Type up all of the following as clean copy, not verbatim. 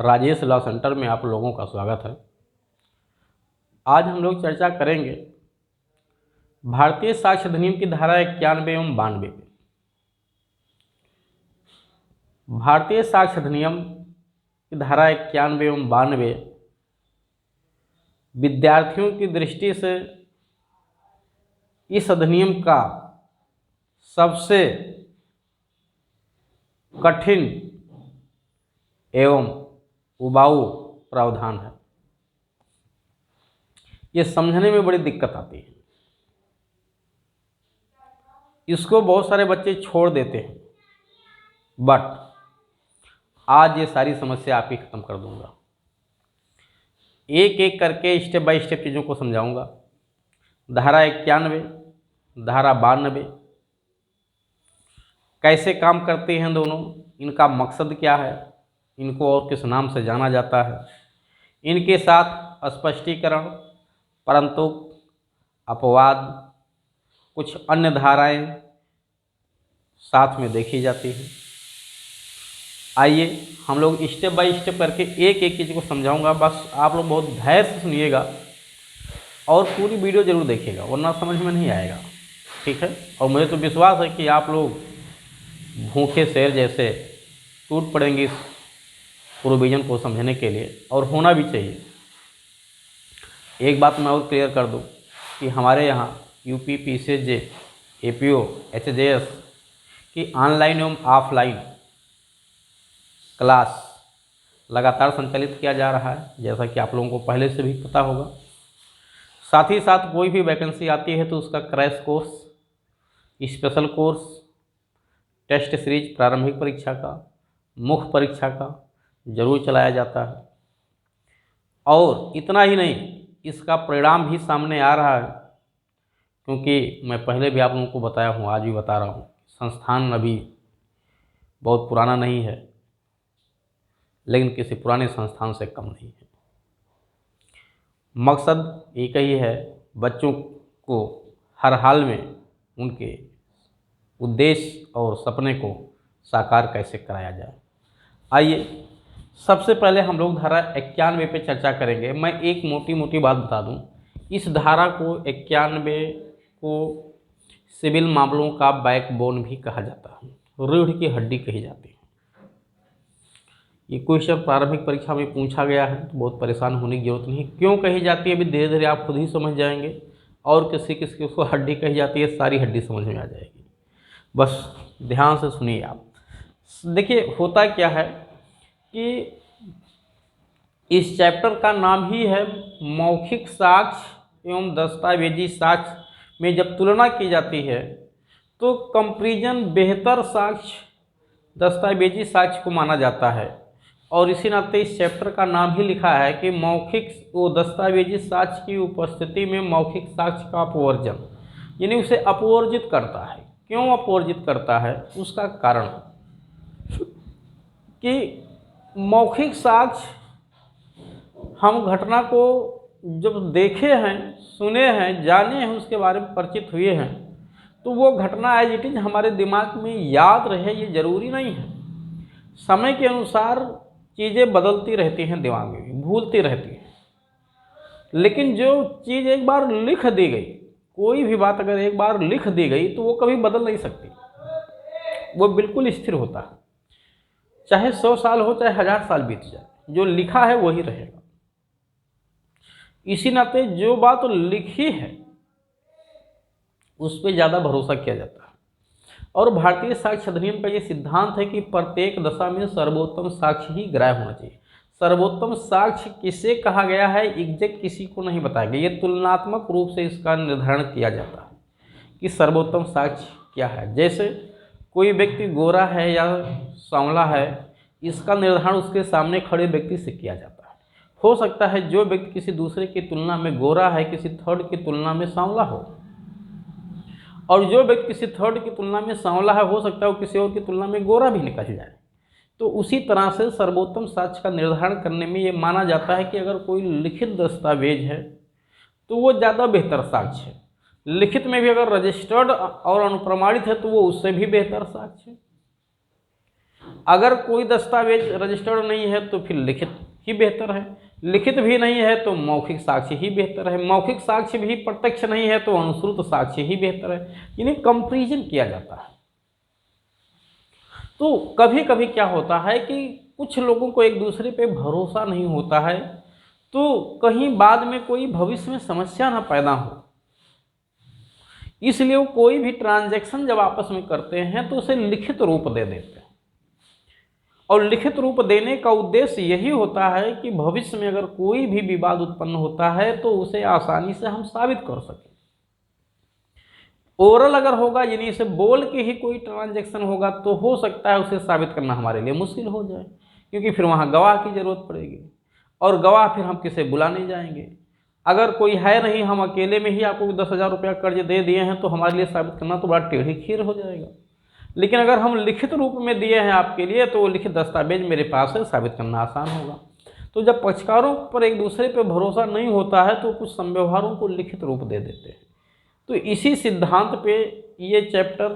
Rajesh law centre में आप लोगों का स्वागत है। आज हम लोग चर्चा करेंगे भारतीय साक्ष्य अधिनियम की धारा 91 एवं 92 पे। भारतीय साक्ष्य अधिनियम की धारा 91 एवं 92 विद्यार्थियों की दृष्टि से इस अधिनियम का सबसे कठिन एवं उबाऊ प्रावधान है। ये समझने में बड़ी दिक्कत आती है, इसको बहुत सारे बच्चे छोड़ देते हैं, बट आज ये सारी समस्या आपकी खत्म कर दूंगा। एक एक करके स्टेप बाय स्टेप चीज़ों को समझाऊंगा। धारा 91, धारा 92 कैसे काम करते हैं दोनों, इनका मकसद क्या है, इनको और किस नाम से जाना जाता है, इनके साथ स्पष्टीकरण, परंतु अपवाद, कुछ अन्य धाराएं साथ में देखी जाती हैं। आइए हम लोग स्टेप बाय स्टेप करके एक एक चीज़ को समझाऊंगा। बस आप लोग बहुत धैर्य से सुनिएगा और पूरी वीडियो जरूर देखिएगा, वरना समझ में नहीं आएगा, ठीक है। और मुझे तो विश्वास है कि आप लोग भूखे शेर जैसे टूट पड़ेंगे इस प्रोविज़न को समझने के लिए, और होना भी चाहिए। एक बात मैं और क्लियर कर दूं कि हमारे यहाँ यूपी पीसीएसजे, एपीओ, एचजेएस की ऑनलाइन एवं ऑफलाइन क्लास लगातार संचालित किया जा रहा है, जैसा कि आप लोगों को पहले से भी पता होगा। साथ ही साथ कोई भी वैकेंसी आती है तो उसका crash course, special course, test series प्रारंभिक परीक्षा का, मुख्य परीक्षा का जरूर चलाया जाता है। और इतना ही नहीं, इसका परिणाम भी सामने आ रहा है, क्योंकि मैं पहले भी आप लोगों को बताया हूँ, आज भी बता रहा हूँ, संस्थान अभी बहुत पुराना नहीं है, लेकिन किसी पुराने संस्थान से कम नहीं है। मकसद एक ही है, बच्चों को हर हाल में उनके उद्देश्य और सपने को साकार कैसे कराया जाए। आइए सबसे पहले हम लोग धारा 91 पे चर्चा करेंगे। मैं एक मोटी मोटी बात बता दूं, इस धारा को 91 को सिविल मामलों का बैकबोन भी कहा जाता है, रीढ़ की हड्डी कही जाती है। ये क्वेश्चन प्रारंभिक परीक्षा में पूछा गया है, तो बहुत परेशान होने की जरूरत नहीं। क्यों कही जाती है अभी धीरे धीरे आप खुद ही समझ जाएंगे, और किसी किसी को हड्डी कही जाती है, सारी हड्डी समझ में आ जाएगी। बस ध्यान से सुनिए आप। देखिए होता क्या है कि इस चैप्टर का नाम ही है मौखिक साक्ष्य एवं दस्तावेजी साक्ष्य में जब तुलना की जाती है तो कंपैरिजन बेहतर साक्ष्य दस्तावेजी साक्ष्य को माना जाता है, और इसी नाते इस चैप्टर का नाम ही लिखा है कि मौखिक व दस्तावेजी साक्ष्य की उपस्थिति में मौखिक साक्ष्य का अपवर्जन, यानी उसे अपवर्जित करता है। क्यों अपवर्जित करता है, उसका कारण कि मौखिक साक्ष्य हम घटना को जब देखे हैं, सुने हैं, जाने हैं, उसके बारे में परिचित हुए हैं, तो वो घटना एज इट इज हमारे दिमाग में याद रहे ये जरूरी नहीं है। समय के अनुसार चीज़ें बदलती रहती हैं, दिमाग में भूलती रहती हैं। लेकिन जो चीज़ एक बार लिख दी गई, कोई भी बात अगर एक बार लिख दी गई तो वो कभी बदल नहीं सकती, वो बिल्कुल स्थिर होता है। चाहे 100 साल हो, चाहे 1000 साल बीत जाए, जो लिखा है वही रहेगा। इसी नाते जो बात लिखी है उस पर ज़्यादा भरोसा किया जाता है। और भारतीय साक्ष्य अधिनियम का ये सिद्धांत है कि प्रत्येक दशा में सर्वोत्तम साक्ष्य ही ग्राह्य होना चाहिए। सर्वोत्तम साक्ष्य किसे कहा गया है, एग्जैक्ट किसी को नहीं बताया गया। ये तुलनात्मक रूप से इसका निर्धारण किया जाता है कि सर्वोत्तम साक्ष्य क्या है। जैसे कोई व्यक्ति गोरा है या सांवला है, इसका निर्धारण उसके सामने खड़े व्यक्ति से किया जाता है। हो सकता है जो व्यक्ति किसी दूसरे की तुलना में गोरा है, किसी थर्ड की तुलना में सांवला हो, और जो व्यक्ति किसी थर्ड की तुलना में सांवला है, हो सकता है वो किसी और की तुलना में गोरा भी निकल जाए। तो उसी तरह से सर्वोत्तम साक्ष्य का निर्धारण करने में ये माना जाता है कि अगर कोई लिखित दस्तावेज है तो वो ज़्यादा बेहतर साक्ष्य है। लिखित में भी अगर रजिस्टर्ड और अनुप्रमाणित है तो वो उससे भी बेहतर साक्ष्य है। अगर कोई दस्तावेज रजिस्टर्ड नहीं है तो फिर लिखित ही बेहतर है, लिखित भी नहीं है तो मौखिक साक्ष्य ही बेहतर है, मौखिक साक्ष्य भी प्रत्यक्ष नहीं है तो अनुश्रुत साक्ष्य ही बेहतर है। इन्हें कंपैरिजन किया जाता है। तो कभी कभी क्या होता है कि कुछ लोगों को एक दूसरे पे भरोसा नहीं होता है, तो कहीं बाद में कोई भविष्य में समस्या ना पैदा हो, इसलिए वो कोई भी ट्रांजैक्शन जब आपस में करते हैं तो उसे लिखित रूप दे देते हैं। और लिखित रूप देने का उद्देश्य यही होता है कि भविष्य में अगर कोई भी विवाद उत्पन्न होता है तो उसे आसानी से हम साबित कर सकें। ओरल अगर होगा, यानी से बोल के ही कोई ट्रांजैक्शन होगा, तो हो सकता है उसे साबित करना हमारे लिए मुश्किल हो जाए, क्योंकि फिर वहाँ गवाह की ज़रूरत पड़ेगी, और गवाह फिर हम किसे बुलाने जाएंगे। अगर कोई है नहीं, हम अकेले में ही आपको 10,000 रुपया कर्ज दे दिए हैं, तो हमारे लिए साबित करना तो बड़ा टेढ़ी खीर हो जाएगा। लेकिन अगर हम लिखित रूप में दिए हैं आपके लिए, तो वो लिखित दस्तावेज मेरे पास है, साबित करना आसान होगा। तो जब पक्षकारों पर एक दूसरे पर भरोसा नहीं होता है तो कुछ संव्यवहारों को लिखित रूप दे देते हैं। तो इसी सिद्धांत पे ये चैप्टर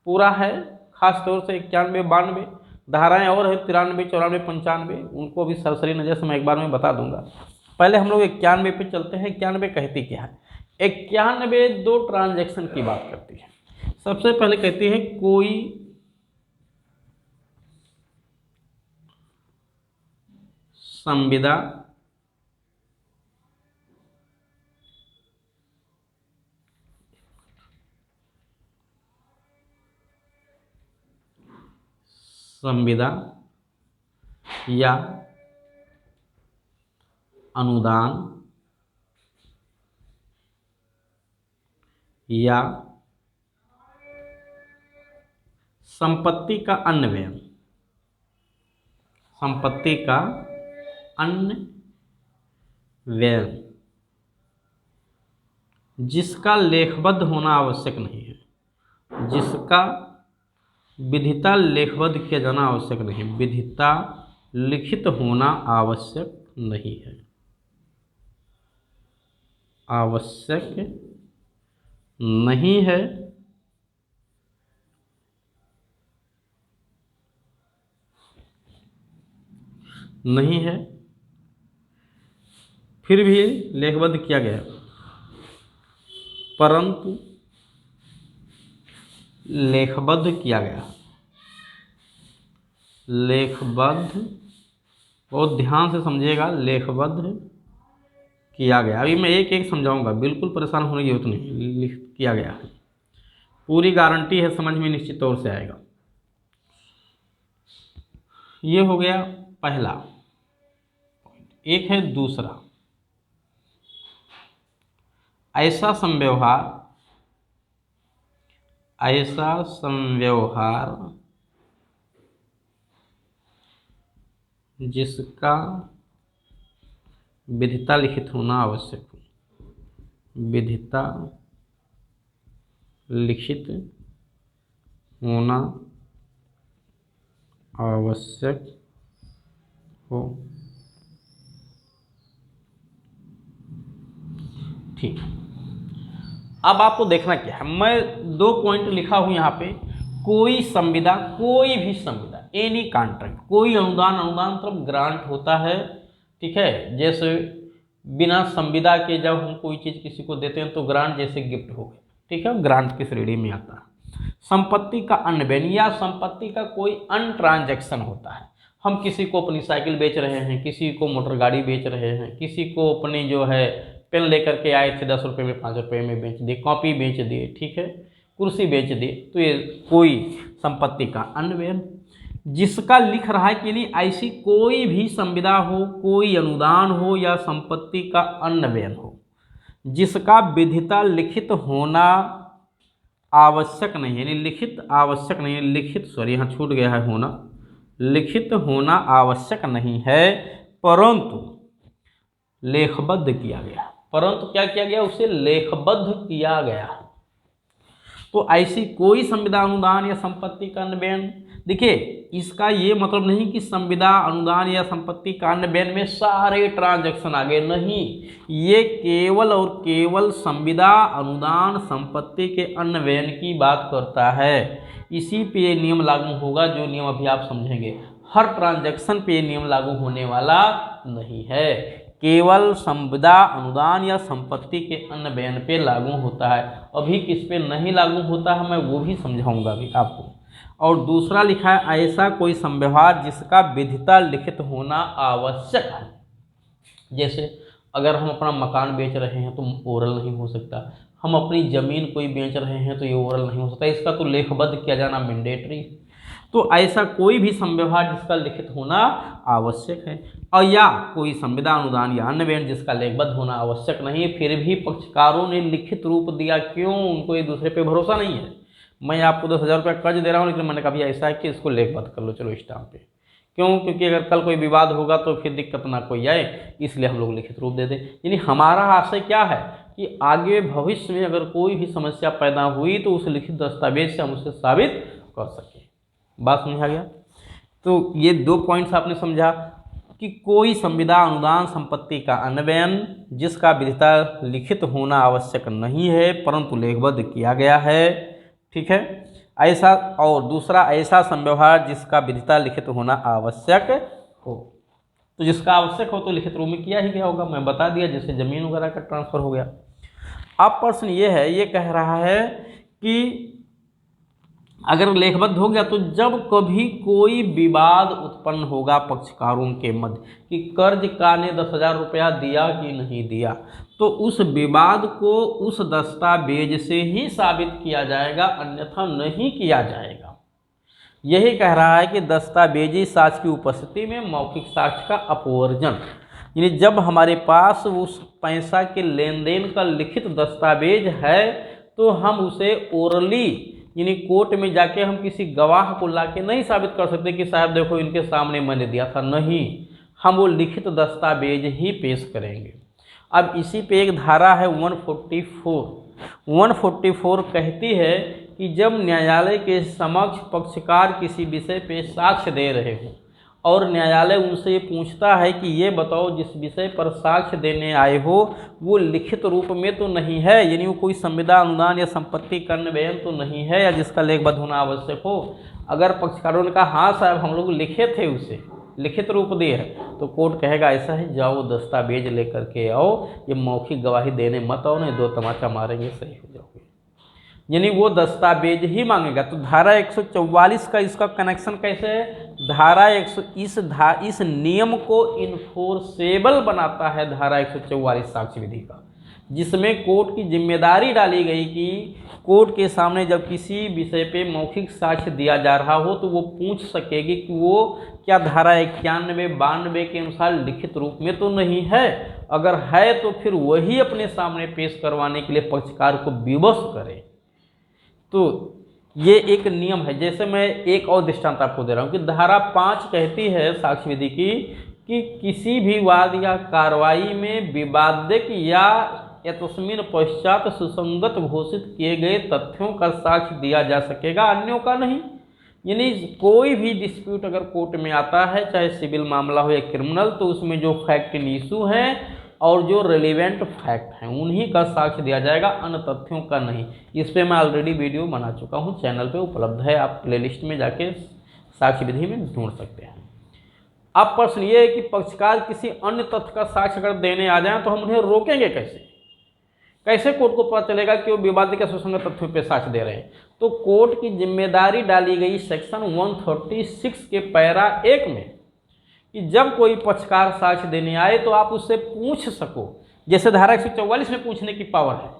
पूरा है। खास तौर से 91, 92 धाराएँ और है, 93, 94, 95, उनको भी सरसरी नज़र से मैं एक बार में बता दूंगा। पहले हम लोग 91 पे चलते हैं। 91 कहती क्या है? 91 दो ट्रांजैक्शन की बात करती है। सबसे पहले कहती है कोई संविदा या अनुदान या संपत्ति का अन्वयन, संपत्ति का अन्वयन जिसका लेखबद्ध होना आवश्यक नहीं है, जिसका विधिता लेखबद्ध किया जाना आवश्यक नहीं, विधिता लिखित होना आवश्यक नहीं है, आवश्यक नहीं है, नहीं है, फिर भी लेखबद्ध किया गया, परंतु लेखबद्ध किया गया, लेखबद्ध, बहुत ध्यान से समझिएगा, लेखबद्ध किया गया। अभी मैं एक एक समझाऊंगा, बिल्कुल परेशान होने की जरूरत नहीं, लिख किया गया है, पूरी गारंटी है, समझ में निश्चित तौर से आएगा। ये हो गया पहला। एक है दूसरा, ऐसा संव्यवहार, ऐसा संव्यवहार जिसका विधिता लिखित होना आवश्यक हो, विधिता लिखित होना आवश्यक हो। ठीक, अब आपको देखना क्या है, मैं 2 पॉइंट लिखा हूं यहाँ पे। कोई संविदा, कोई भी संविदा, एनी कॉन्ट्रैक्ट, कोई अनुदान, अनुदान मतलब ग्रांट होता है, ठीक है। जैसे बिना संविदा के जब हम कोई चीज़ किसी को देते हैं तो ग्रांट जैसे गिफ्ट हो गया, ठीक है, ग्रांट की श्रेणी में आता है। संपत्ति का अन्वयन या संपत्ति का कोई अन्य ट्रांजैक्शन होता है। हम किसी को अपनी साइकिल बेच रहे हैं, किसी को मोटर गाड़ी बेच रहे हैं, किसी को अपनी जो है पेन लेकर के आए थे 10 रुपये में, 5 रुपये में बेच दिए, कॉपी बेच दिए, ठीक है, कुर्सी बेच दिए, तो ये कोई संपत्ति का अन्वयन। जिसका लिख रहा है कि नहीं, ऐसी कोई भी संविदा हो, कोई अनुदान हो या संपत्ति का अन्वयन हो जिसका विधिता लिखित होना आवश्यक नहीं है, यानी लिखित आवश्यक नहीं है, लिखित, सॉरी यहाँ छूट गया है होना, लिखित होना आवश्यक नहीं है, परंतु लेखबद्ध किया गया, परंतु क्या किया गया, उसे लेखबद्ध किया गया। तो ऐसी कोई संविदा, अनुदान या संपत्ति का अन्वयन, देखिए इसका ये मतलब नहीं कि संविदा, अनुदान या संपत्ति का अन्वयन में सारे ट्रांजैक्शन आ गए, नहीं, ये केवल और केवल संविदा, अनुदान, संपत्ति के अन्वयन की बात करता है। इसी पे ये नियम लागू होगा जो नियम अभी आप समझेंगे। हर ट्रांजैक्शन पे ये नियम लागू होने वाला नहीं है, केवल संविदा अनुदान या संपत्ति के अन्य बयान पे लागू होता है। अभी किस पे नहीं लागू होता है मैं वो भी समझाऊंगा अभी आपको। और दूसरा लिखा है ऐसा कोई संव्यवहार जिसका विधिता लिखित होना आवश्यक है। जैसे अगर हम अपना मकान बेच रहे हैं तो ओरल नहीं हो सकता, हम अपनी ज़मीन कोई बेच रहे हैं तो ये ओरल नहीं हो सकता, इसका तो लेखबद्ध किया जाना मैंडेटरी। तो ऐसा कोई भी संव्यवहार जिसका लिखित होना आवश्यक है, और या कोई संविदा अनुदान या अन्य बयान जिसका लेखबद्ध होना आवश्यक नहीं है, फिर भी पक्षकारों ने लिखित रूप दिया, क्यों? उनको एक दूसरे पे भरोसा नहीं है। मैं आपको 10,000 रुपये कर्ज दे रहा हूँ, लेकिन मैंने कभी ऐसा है कि इसको लेखबद्ध कर लो, चलो स्टाम्प पे। क्यों? क्योंकि अगर कल कोई विवाद होगा तो फिर दिक्कत ना कोई आए, इसलिए हम लोग लिखित रूप दे दें। यानी हमारा आशय क्या है कि आगे भविष्य में अगर कोई भी समस्या पैदा हुई तो उस लिखित दस्तावेज से हम उसे साबित कर सकें। बात समझ आ गया? तो ये 2 पॉइंट्स आपने समझा कि कोई संविदा अनुदान संपत्ति का अन्य बयान जिसका विधिता लिखित होना आवश्यक नहीं है परंतु लेखबद्ध किया गया है, ठीक है, ऐसा। और दूसरा ऐसा संव्यवहार जिसका विधिता लिखित होना आवश्यक हो। तो जिसका आवश्यक हो तो लिखित रूप में किया ही गया होगा, मैं बता दिया, जैसे जमीन वगैरह का ट्रांसफर हो गया। अब प्रश्न ये है, ये कह रहा है कि अगर लेखबद्ध हो गया तो जब कभी कोई विवाद उत्पन्न होगा पक्षकारों के मध्य कि कर्जकार ने 10,000 रुपया दिया कि नहीं दिया, तो उस विवाद को उस दस्तावेज से ही साबित किया जाएगा, अन्यथा नहीं किया जाएगा। यही कह रहा है कि दस्तावेजी साक्ष्य की उपस्थिति में मौखिक साक्ष्य का अपवर्जन, यानी जब हमारे पास उस पैसा के लेन देन का लिखित दस्तावेज है तो हम उसे ओरली यानी कोर्ट में जाके हम किसी गवाह को लाके नहीं साबित कर सकते कि साहब देखो इनके सामने मैंने दिया था, नहीं, हम वो लिखित दस्तावेज ही पेश करेंगे। अब इसी पे एक धारा है 144 कहती है कि जब न्यायालय के समक्ष पक्षकार किसी विषय पे साक्ष्य दे रहे हो और न्यायालय उनसे ये पूछता है कि ये बताओ जिस विषय पर साक्ष्य देने आए हो वो लिखित रूप में तो नहीं है, यानी वो कोई संविदा अनुदान या संपत्ति का अन्य बयान तो नहीं है या जिसका लेखबद्ध होना आवश्यक हो। अगर पक्षकारों ने कहा हाँ साहब हम लोग लिखे थे, उसे लिखित रूप दिए है, तो कोर्ट कहेगा ऐसा है जाओ दस्तावेज लेकर के आओ, ये मौखिक गवाही देने मत आओ, नहीं 2 तमाचा मारेंगे, सही हो जाओगे। यानी वो दस्तावेज ही मांगेगा। तो धारा 144 का इसका कनेक्शन कैसे है? धारा 100 इस नियम को इन्फोर्सेबल बनाता है धारा 144 साक्ष्य विधि का, जिसमें कोर्ट की जिम्मेदारी डाली गई कि कोर्ट के सामने जब किसी विषय पे मौखिक साक्ष्य दिया जा रहा हो तो वो पूछ सकेगी कि वो क्या धारा 91-92 के अनुसार लिखित रूप में तो नहीं है, अगर है तो फिर वही अपने सामने पेश करवाने के लिए पक्षकार को विवश करे। तो ये एक नियम है। जैसे मैं एक और दृष्टांत आपको दे रहा हूँ कि धारा 5 कहती है साक्ष्य विधि की कि किसी भी वाद या कार्रवाई में विवादक या तस्मीन पश्चात सुसंगत घोषित किए गए तथ्यों का साक्ष्य दिया जा सकेगा, अन्यों का नहीं। यानी कोई भी डिस्प्यूट अगर कोर्ट में आता है, चाहे सिविल मामला हो या क्रिमिनल, तो उसमें जो फैक्ट इन इशू हैं और जो रेलिवेंट फैक्ट हैं उन्हीं का साक्ष्य दिया जाएगा, अन्य तथ्यों का नहीं। इस पे मैं ऑलरेडी वीडियो बना चुका हूँ, चैनल पे उपलब्ध है, आप प्लेलिस्ट में जाके साक्ष्य विधि में ढूंढ सकते हैं। अब प्रश्न ये है कि पक्षकार किसी अन्य तथ्य का साक्ष्य अगर देने आ जाएं तो हम उन्हें रोकेंगे कैसे? कैसे कोर्ट को पता चलेगा कि वो विवाद के सुसंगत तथ्यों पे साक्ष्य दे रहे हैं? तो कोर्ट की जिम्मेदारी डाली गई सेक्शन 136 के पैरा 1 में कि जब कोई पक्षकार साक्ष्य देने आए तो आप उससे पूछ सको, जैसे धारा 144 में पूछने की पावर है,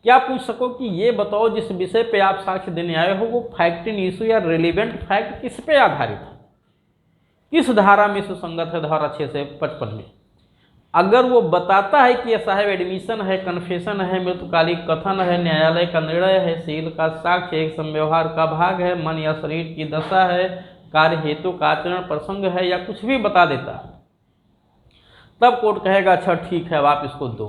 क्या पूछ सको कि ये बताओ जिस विषय पे आप साक्ष्य देने आए हो वो फैक्ट इन इशू या रिलेवेंट फैक्ट किस पे आधारित है, किस धारा में सुसंगत है, धारा 655 में। अगर वो बताता है कि साहब एडमिशन है, कन्फेशन है, मृतकालिक कथन है, न्यायालय का निर्णय है, सील का साक्ष्य, एक संव्यवहार का भाग है, मन या शरीर की दशा है, कार्य हेतु का आचरण प्रसंग है, या कुछ भी बता देता है, तब कोर्ट कहेगा अच्छा ठीक है अब आप इसको दो,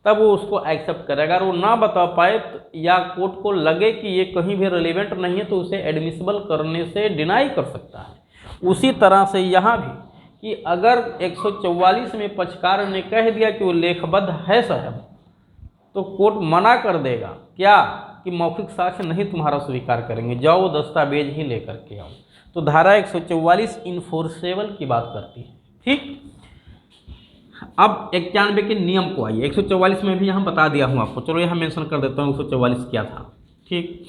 तब वो उसको एक्सेप्ट करेगा। अगर वो ना बता पाए या कोर्ट को लगे कि ये कहीं भी रिलेवेंट नहीं है तो उसे एडमिसिबल करने से डिनाई कर सकता है। उसी तरह से यहाँ भी कि अगर 144 में पक्षकार ने कह दिया कि वो लेखबद्ध है साहब, तो कोर्ट मना कर देगा क्या कि मौखिक साक्ष्य नहीं तुम्हारा स्वीकार करेंगे, जाओ वो दस्तावेज ही लेकर के आओ। तो धारा 144 इन्फोर्सेबल की बात करती है। ठीक, अब 91 के नियम को आइए। 144 में भी यहाँ बता दिया हूँ आपको, चलो यहाँ मेंशन कर देता हूँ 144 क्या था। ठीक,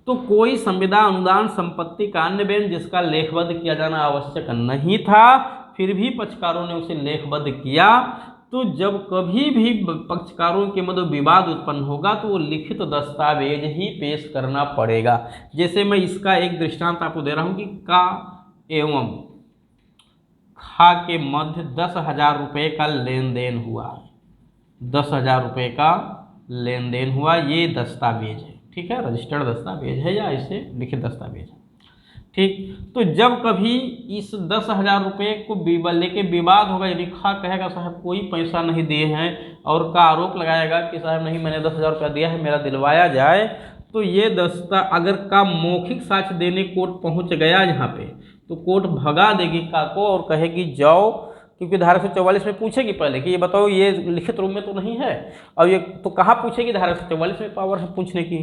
तो कोई संविदा अनुदान संपत्ति का अन्य बेन जिसका लेखबद्ध किया जाना आवश्यक नहीं था, फिर भी पक्षकारों ने उसे लेखबद्ध किया, तो जब कभी भी पक्षकारों के मध्य विवाद उत्पन्न होगा तो वो लिखित दस्तावेज ही पेश करना पड़ेगा। जैसे मैं इसका एक दृष्टांत आपको दे रहा हूँ कि का एवं खा के मध्य 10,000 रुपये का लेन देन हुआ, 10,000 रुपये का लेन देन हुआ, ये दस्तावेज है। ठीक है, रजिस्टर्ड दस्तावेज है या इसे लिखित दस्तावेज है। ठीक, तो जब कभी इस 10,000 रुपये को लेके विवाद होगा, यानी खा कहेगा साहब कोई पैसा नहीं दिए हैं, और का आरोप लगाएगा कि साहब नहीं मैंने 10,000 रुपया दिया है, मेरा दिलवाया जाए, तो ये अगर का मौखिक साक्ष्य देने कोर्ट पहुंच गया यहाँ पे, तो कोर्ट भगा देगी का को और कहेगी जाओ, क्योंकि धारा 144 में पूछेगी पहले कि ये बताओ ये लिखित रूप में तो नहीं है, और ये तो कहाँ पूछेगी, धारा 144 में पावर है पूछने की।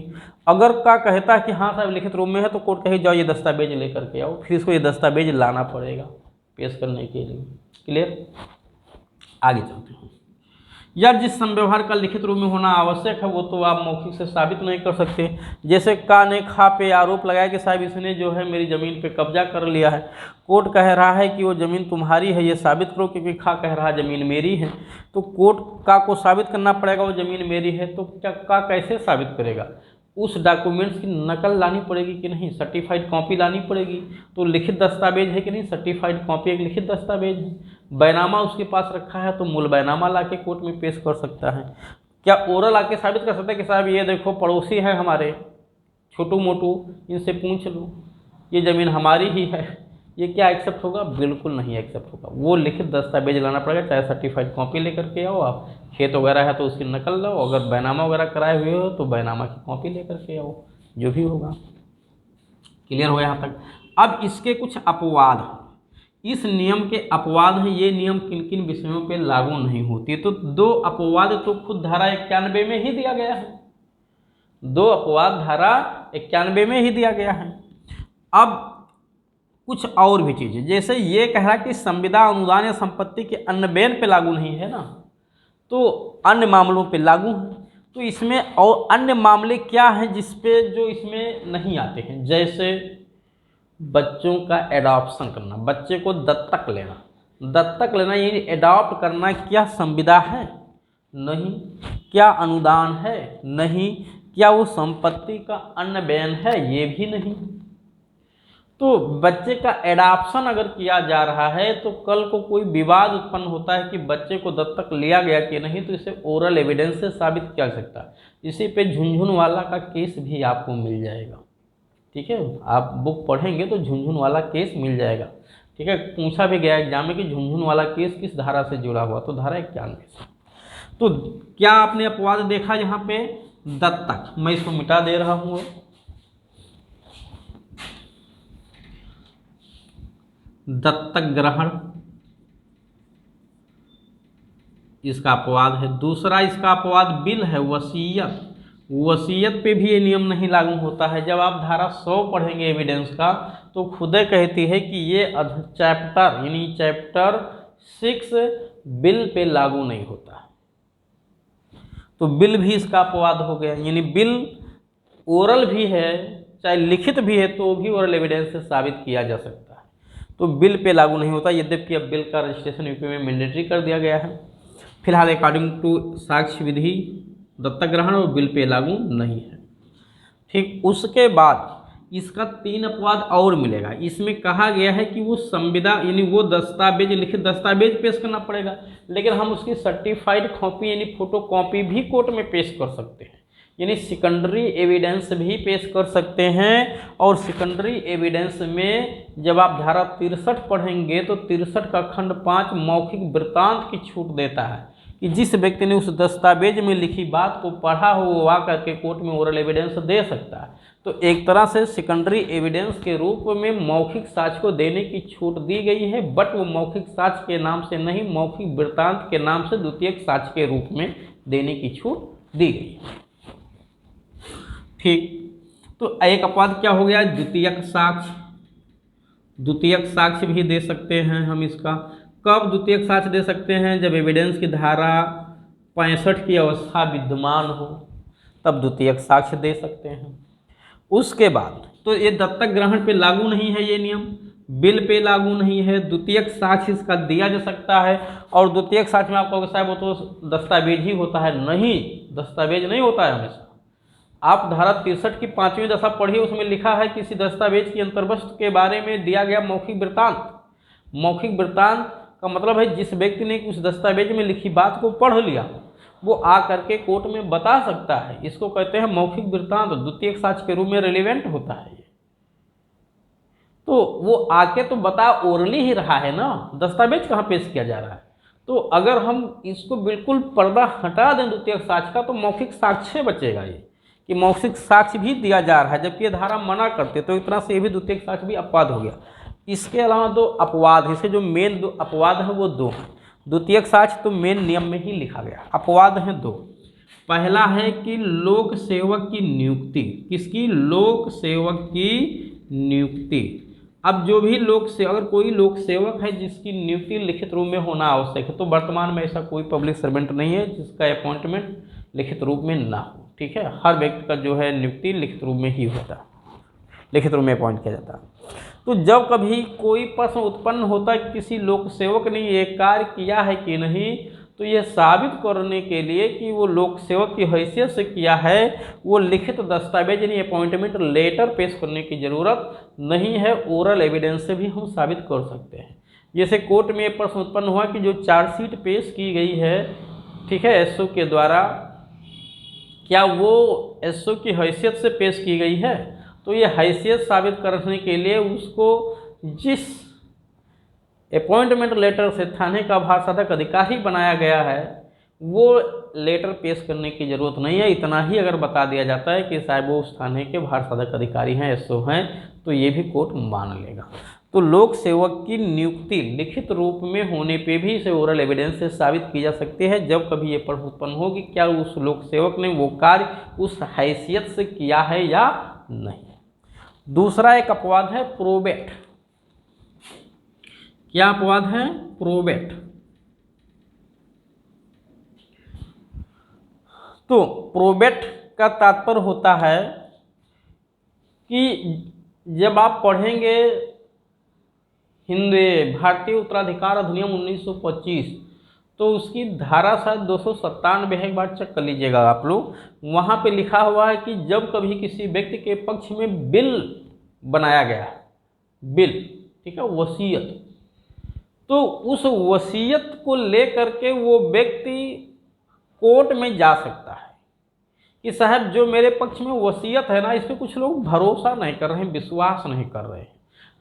अगर का कहता है कि हाँ साहब लिखित रूप में है, तो कोर्ट कहेगी जाओ ये दस्तावेज लेकर के आओ, फिर इसको ये दस्तावेज लाना पड़ेगा पेश करने के लिए। क्लियर, आगे चलते हैं। या जिस संव्यवहार का लिखित रूप में होना आवश्यक है वो तो आप मौखिक से साबित नहीं कर सकते। जैसे का ने खा पे आरोप लगाया कि साहब इसने जो है मेरी ज़मीन पे कब्जा कर लिया है, कोर्ट कह रहा है कि वो ज़मीन तुम्हारी है, ये साबित करो, क्योंकि खा कह रहा है ज़मीन मेरी है, तो कोर्ट का को साबित करना पड़ेगा वो ज़मीन मेरी है। तो क्या का कैसे साबित करेगा, उस डॉक्यूमेंट्स की नकल लानी पड़ेगी कि नहीं, सर्टिफाइड कॉपी लानी पड़ेगी। तो लिखित दस्तावेज है कि नहीं, सर्टिफाइड कॉपी एक लिखित दस्तावेज है। बैनामा उसके पास रखा है तो मूल बैनामा लाके कोर्ट में पेश कर सकता है। क्या ओरल आके साबित कर सकता है कि साहब ये देखो पड़ोसी है हमारे छोटू मोटू, इनसे पूछ लो ये ज़मीन हमारी ही है, ये क्या एक्सेप्ट होगा, बिल्कुल नहीं एक्सेप्ट होगा। वो लिखित दस्तावेज लाना पड़ेगा, चाहे सर्टिफाइड कॉपी लेकर के आओ आप, खेत वगैरह है तो उसकी नकल लो, अगर बैनामा वगैरह कराए हुए हो तो बैनामा की कॉपी लेकर के आओ, जो भी होगा। क्लियर हो यहाँ तक। अब इसके कुछ अपवाद हैं, इस नियम के अपवाद हैं, ये नियम किन किन विषयों पे लागू नहीं होती। तो दो अपवाद तो खुद धारा 91 में ही दिया गया है, दो अपवाद धारा 91 में ही दिया गया है। अब कुछ और भी चीज़ें, जैसे ये कह रहा कि संविदा अनुदान या संपत्ति के अन्य बेन पे लागू नहीं है ना, तो अन्य मामलों पे लागू है। तो इसमें और अन्य मामले क्या हैं जिसपे जो इसमें नहीं आते हैं, जैसे बच्चों का एडॉप्शन करना, बच्चे को दत्तक लेना, दत्तक लेना यानी एडॉप्ट करना, क्या संविदा है, नहीं। क्या अनुदान है, नहीं। क्या वो संपत्ति का अन्य बेन है, ये भी नहीं। तो बच्चे का एडॉप्शन अगर किया जा रहा है तो कल को कोई विवाद उत्पन्न होता है कि बच्चे को दत्तक लिया गया कि नहीं, तो इसे ओरल एविडेंस से साबित किया जा सकता है। इसी पे झुनझुनवाला का केस भी आपको मिल जाएगा। ठीक है, आप बुक पढ़ेंगे तो झुनझुनवाला केस मिल जाएगा। ठीक है, पूछा भी गया एग्जाम में कि झुनझुनवाला केस किस धारा से जुड़ा हुआ, तो धारा 91 से। तो क्या आपने अपवाद देखा यहाँ पे, दत्तक, मैं इसको मिटा दे रहा हूँ। दत्तक ग्रहण इसका अपवाद है। दूसरा इसका अपवाद बिल है, वसीयत, वसीयत पे भी ये नियम नहीं लागू होता है। जब आप धारा 100 पढ़ेंगे एविडेंस का तो खुद कहती है कि ये चैप्टर यानी चैप्टर 6 बिल पे लागू नहीं होता है, तो बिल भी इसका अपवाद हो गया। यानी बिल ओरल भी है चाहे लिखित भी है तो भी ओरल एविडेंस से साबित किया जा सकता है, तो बिल पे लागू नहीं होता। यद्यपि अब बिल का रजिस्ट्रेशन यूपी में मैंडेटरी कर दिया गया है। फिलहाल अकॉर्डिंग टू साक्ष्य विधि दत्तक ग्रहण और बिल पे लागू नहीं है। ठीक, उसके बाद इसका 3 अपवाद और मिलेगा। इसमें कहा गया है कि वो संविदा यानी वो दस्तावेज लिखित दस्तावेज पेश करना पड़ेगा, लेकिन हम उसकी सर्टिफाइड कॉपी यानी फोटो कॉपी भी कोर्ट में पेश कर सकते हैं, यानी सेकेंडरी एविडेंस भी पेश कर सकते हैं। और सेकेंडरी एविडेंस में जब आप धारा 63 पढ़ेंगे तो 63 का खंड 5 मौखिक वृत्तांत की छूट देता है कि जिस व्यक्ति ने उस दस्तावेज में लिखी बात को पढ़ा हो वो आकर के कोर्ट में ओरल एविडेंस दे सकता है। तो एक तरह से सेकेंडरी एविडेंस के रूप में मौखिक साक्ष्य को देने की छूट दी गई है, बट वो मौखिक साक्ष्य के नाम से नहीं, मौखिक वृत्तांत के नाम से द्वितीयक साक्ष्य के रूप में देने की छूट दी गई है। ठीक, तो एक अपवाद क्या हो गया, द्वितीयक साक्ष्य। द्वितीयक साक्ष्य भी दे सकते हैं हम इसका। कब द्वितीयक साक्ष्य दे सकते हैं, जब एविडेंस की धारा 65 की अवस्था विद्यमान हो, तब द्वितीयक साक्ष्य दे सकते हैं। उसके बाद तो ये दत्तक ग्रहण पे लागू नहीं है, ये नियम बिल पे लागू नहीं है। द्वितीयक साक्ष्य इसका दिया जा सकता है, और द्वितीयक साक्ष्य में आप कहोगे साहब वो तो दस्तावेज ही होता है। नहीं, दस्तावेज नहीं होता है हमेशा। आप धारा 63 की 5वीं दशा पढ़िए, उसमें लिखा है किसी दस्तावेज की अंतर्वस्त्र के बारे में दिया गया मौखिक वृत्तांत। मौखिक वृत्तांत का मतलब है जिस व्यक्ति ने उस दस्तावेज में लिखी बात को पढ़ लिया, वो आ करके कोर्ट में बता सकता है। इसको कहते हैं मौखिक वृत्तांत, द्वितीयक साक्ष्य के रूप में रिलेवेंट होता है ये। तो वो आके तो बता ओरली ही रहा है ना, दस्तावेज कहाँ पेश किया जा रहा है। तो अगर हम इसको बिल्कुल पर्दा हटा दें द्वितीयक साक्ष्य का, तो मौखिक साक्ष्य बचेगा ये, कि मौखिक साक्ष्य भी दिया जा रहा है, जबकि ये धारा मना करते। तो एक तरह से ये भी द्वितीयक साक्ष्य भी अपवाद हो गया। इसके अलावा दो अपवाद, इसे जो मेन दो अपवाद है वो दो हैं। द्वितीयक साक्ष्य तो मेन नियम में ही लिखा गया, अपवाद हैं दो। पहला है कि लोक सेवक की नियुक्ति। किसकी? लोक सेवक की नियुक्ति। अब जो भी लोक से अगर कोई लोक सेवक है जिसकी नियुक्ति लिखित रूप में होना आवश्यक है, तो वर्तमान में ऐसा कोई पब्लिक सर्वेंट नहीं है जिसका अपॉइंटमेंट लिखित रूप में ना हो। ठीक है, हर व्यक्ति का जो है नियुक्ति लिखित रूप में ही होता है, लिखित रूप में अपॉइंट किया जाता है। तो जब कभी कोई प्रश्न उत्पन्न होता है कि किसी लोक सेवक ने ये कार्य किया है कि नहीं, तो यह साबित करने के लिए कि वो लोक सेवक की हैसियत से किया है, वो लिखित दस्तावेज यानी अपॉइंटमेंट लेटर पेश करने की जरूरत नहीं है, ओरल एविडेंस से भी हम साबित कर सकते हैं। जैसे कोर्ट में प्रश्न उत्पन्न हुआ कि जो चार्जशीट पेश की गई है, ठीक है, एसओ के द्वारा, क्या वो एसओ की हैसियत से पेश की गई है? तो ये हैसियत साबित करने के लिए उसको जिस अपॉइंटमेंट लेटर से थाने का भारसाधक अधिकारी बनाया गया है, वो लेटर पेश करने की ज़रूरत नहीं है। इतना ही अगर बता दिया जाता है कि साहब वो उस थाने के भारसाधक अधिकारी हैं, एसओ हैं, तो ये भी कोर्ट मान लेगा। तो लोक सेवक की नियुक्ति लिखित रूप में होने पे भी इसे ओरल एविडेंस से साबित की जा सकती है, जब कभी ये प्रश्न उत्पन्न हो कि क्या उस लोक सेवक ने वो कार्य उस हैसियत से किया है या नहीं। दूसरा एक अपवाद है प्रोबेट। क्या अपवाद है? प्रोबेट। तो प्रोबेट का तात्पर्य होता है कि जब आप पढ़ेंगे भारतीय उत्तराधिकार अधिनियम 1925, तो उसकी धारा शायद 297 है, एक बार चेक कर लीजिएगा आप लोग। वहाँ पे लिखा हुआ है कि जब कभी किसी व्यक्ति के पक्ष में बिल बनाया गया, बिल, ठीक है, वसीयत, तो उस वसीयत को लेकर के वो व्यक्ति कोर्ट में जा सकता है कि साहब जो मेरे पक्ष में वसीयत है ना, इस पर कुछ लोग भरोसा नहीं कर रहे हैं, विश्वास नहीं कर रहे हैं,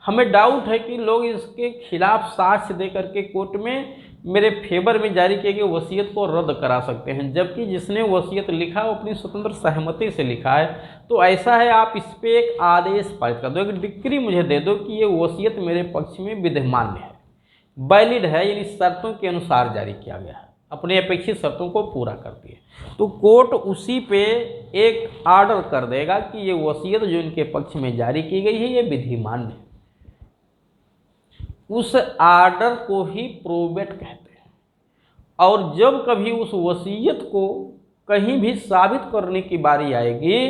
हमें डाउट है कि लोग इसके खिलाफ साक्ष्य दे करके कोर्ट में मेरे फेवर में जारी किए गए वसीयत को रद्द करा सकते हैं, जबकि जिसने वसीयत लिखा वो अपनी स्वतंत्र सहमति से लिखा है। तो ऐसा है, आप इस पर एक आदेश पारित कर दो, एक डिक्री मुझे दे दो कि ये वसीयत मेरे पक्ष में विद्यमान है, वैलिड है, यानी शर्तों के अनुसार जारी किया गया है, अपने अपेक्षित शर्तों को पूरा कर दिए, तो कोर्ट उसी पे एक आर्डर कर देगा कि ये वसीयत जो इनके पक्ष में जारी की गई है ये विधिमान्य है। उस आर्डर को ही प्रोबेट कहते हैं। और जब कभी उस वसीयत को कहीं भी साबित करने की बारी आएगी,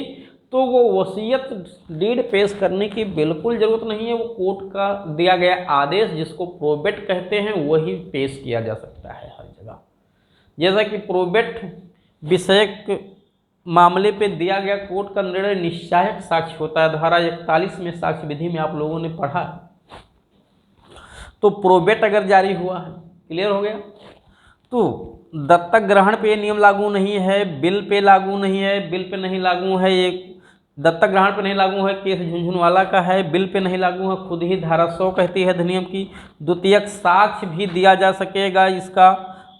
तो वो वसीयत डीड पेश करने की बिल्कुल ज़रूरत नहीं है, वो कोर्ट का दिया गया आदेश जिसको प्रोबेट कहते हैं वही पेश किया जा सकता है हर जगह। जैसा कि प्रोबेट विषयक मामले पे दिया गया कोर्ट का निर्णय निश्चायक साक्ष्य होता है, धारा 41 में साक्ष्य विधि में आप लोगों ने पढ़ा। तो प्रोबेट अगर जारी हुआ है, क्लियर हो गया, तो दत्तक ग्रहण पे नियम लागू नहीं है, बिल पे लागू नहीं है, बिल पे नहीं लागू है, एक दत्तक ग्रहण पे नहीं लागू है, केस झुनझुनवाला का है, बिल पे नहीं लागू है, खुद ही धारा 100 कहती है अधिनियम की। द्वितीयक साक्ष्य भी दिया जा सकेगा इसका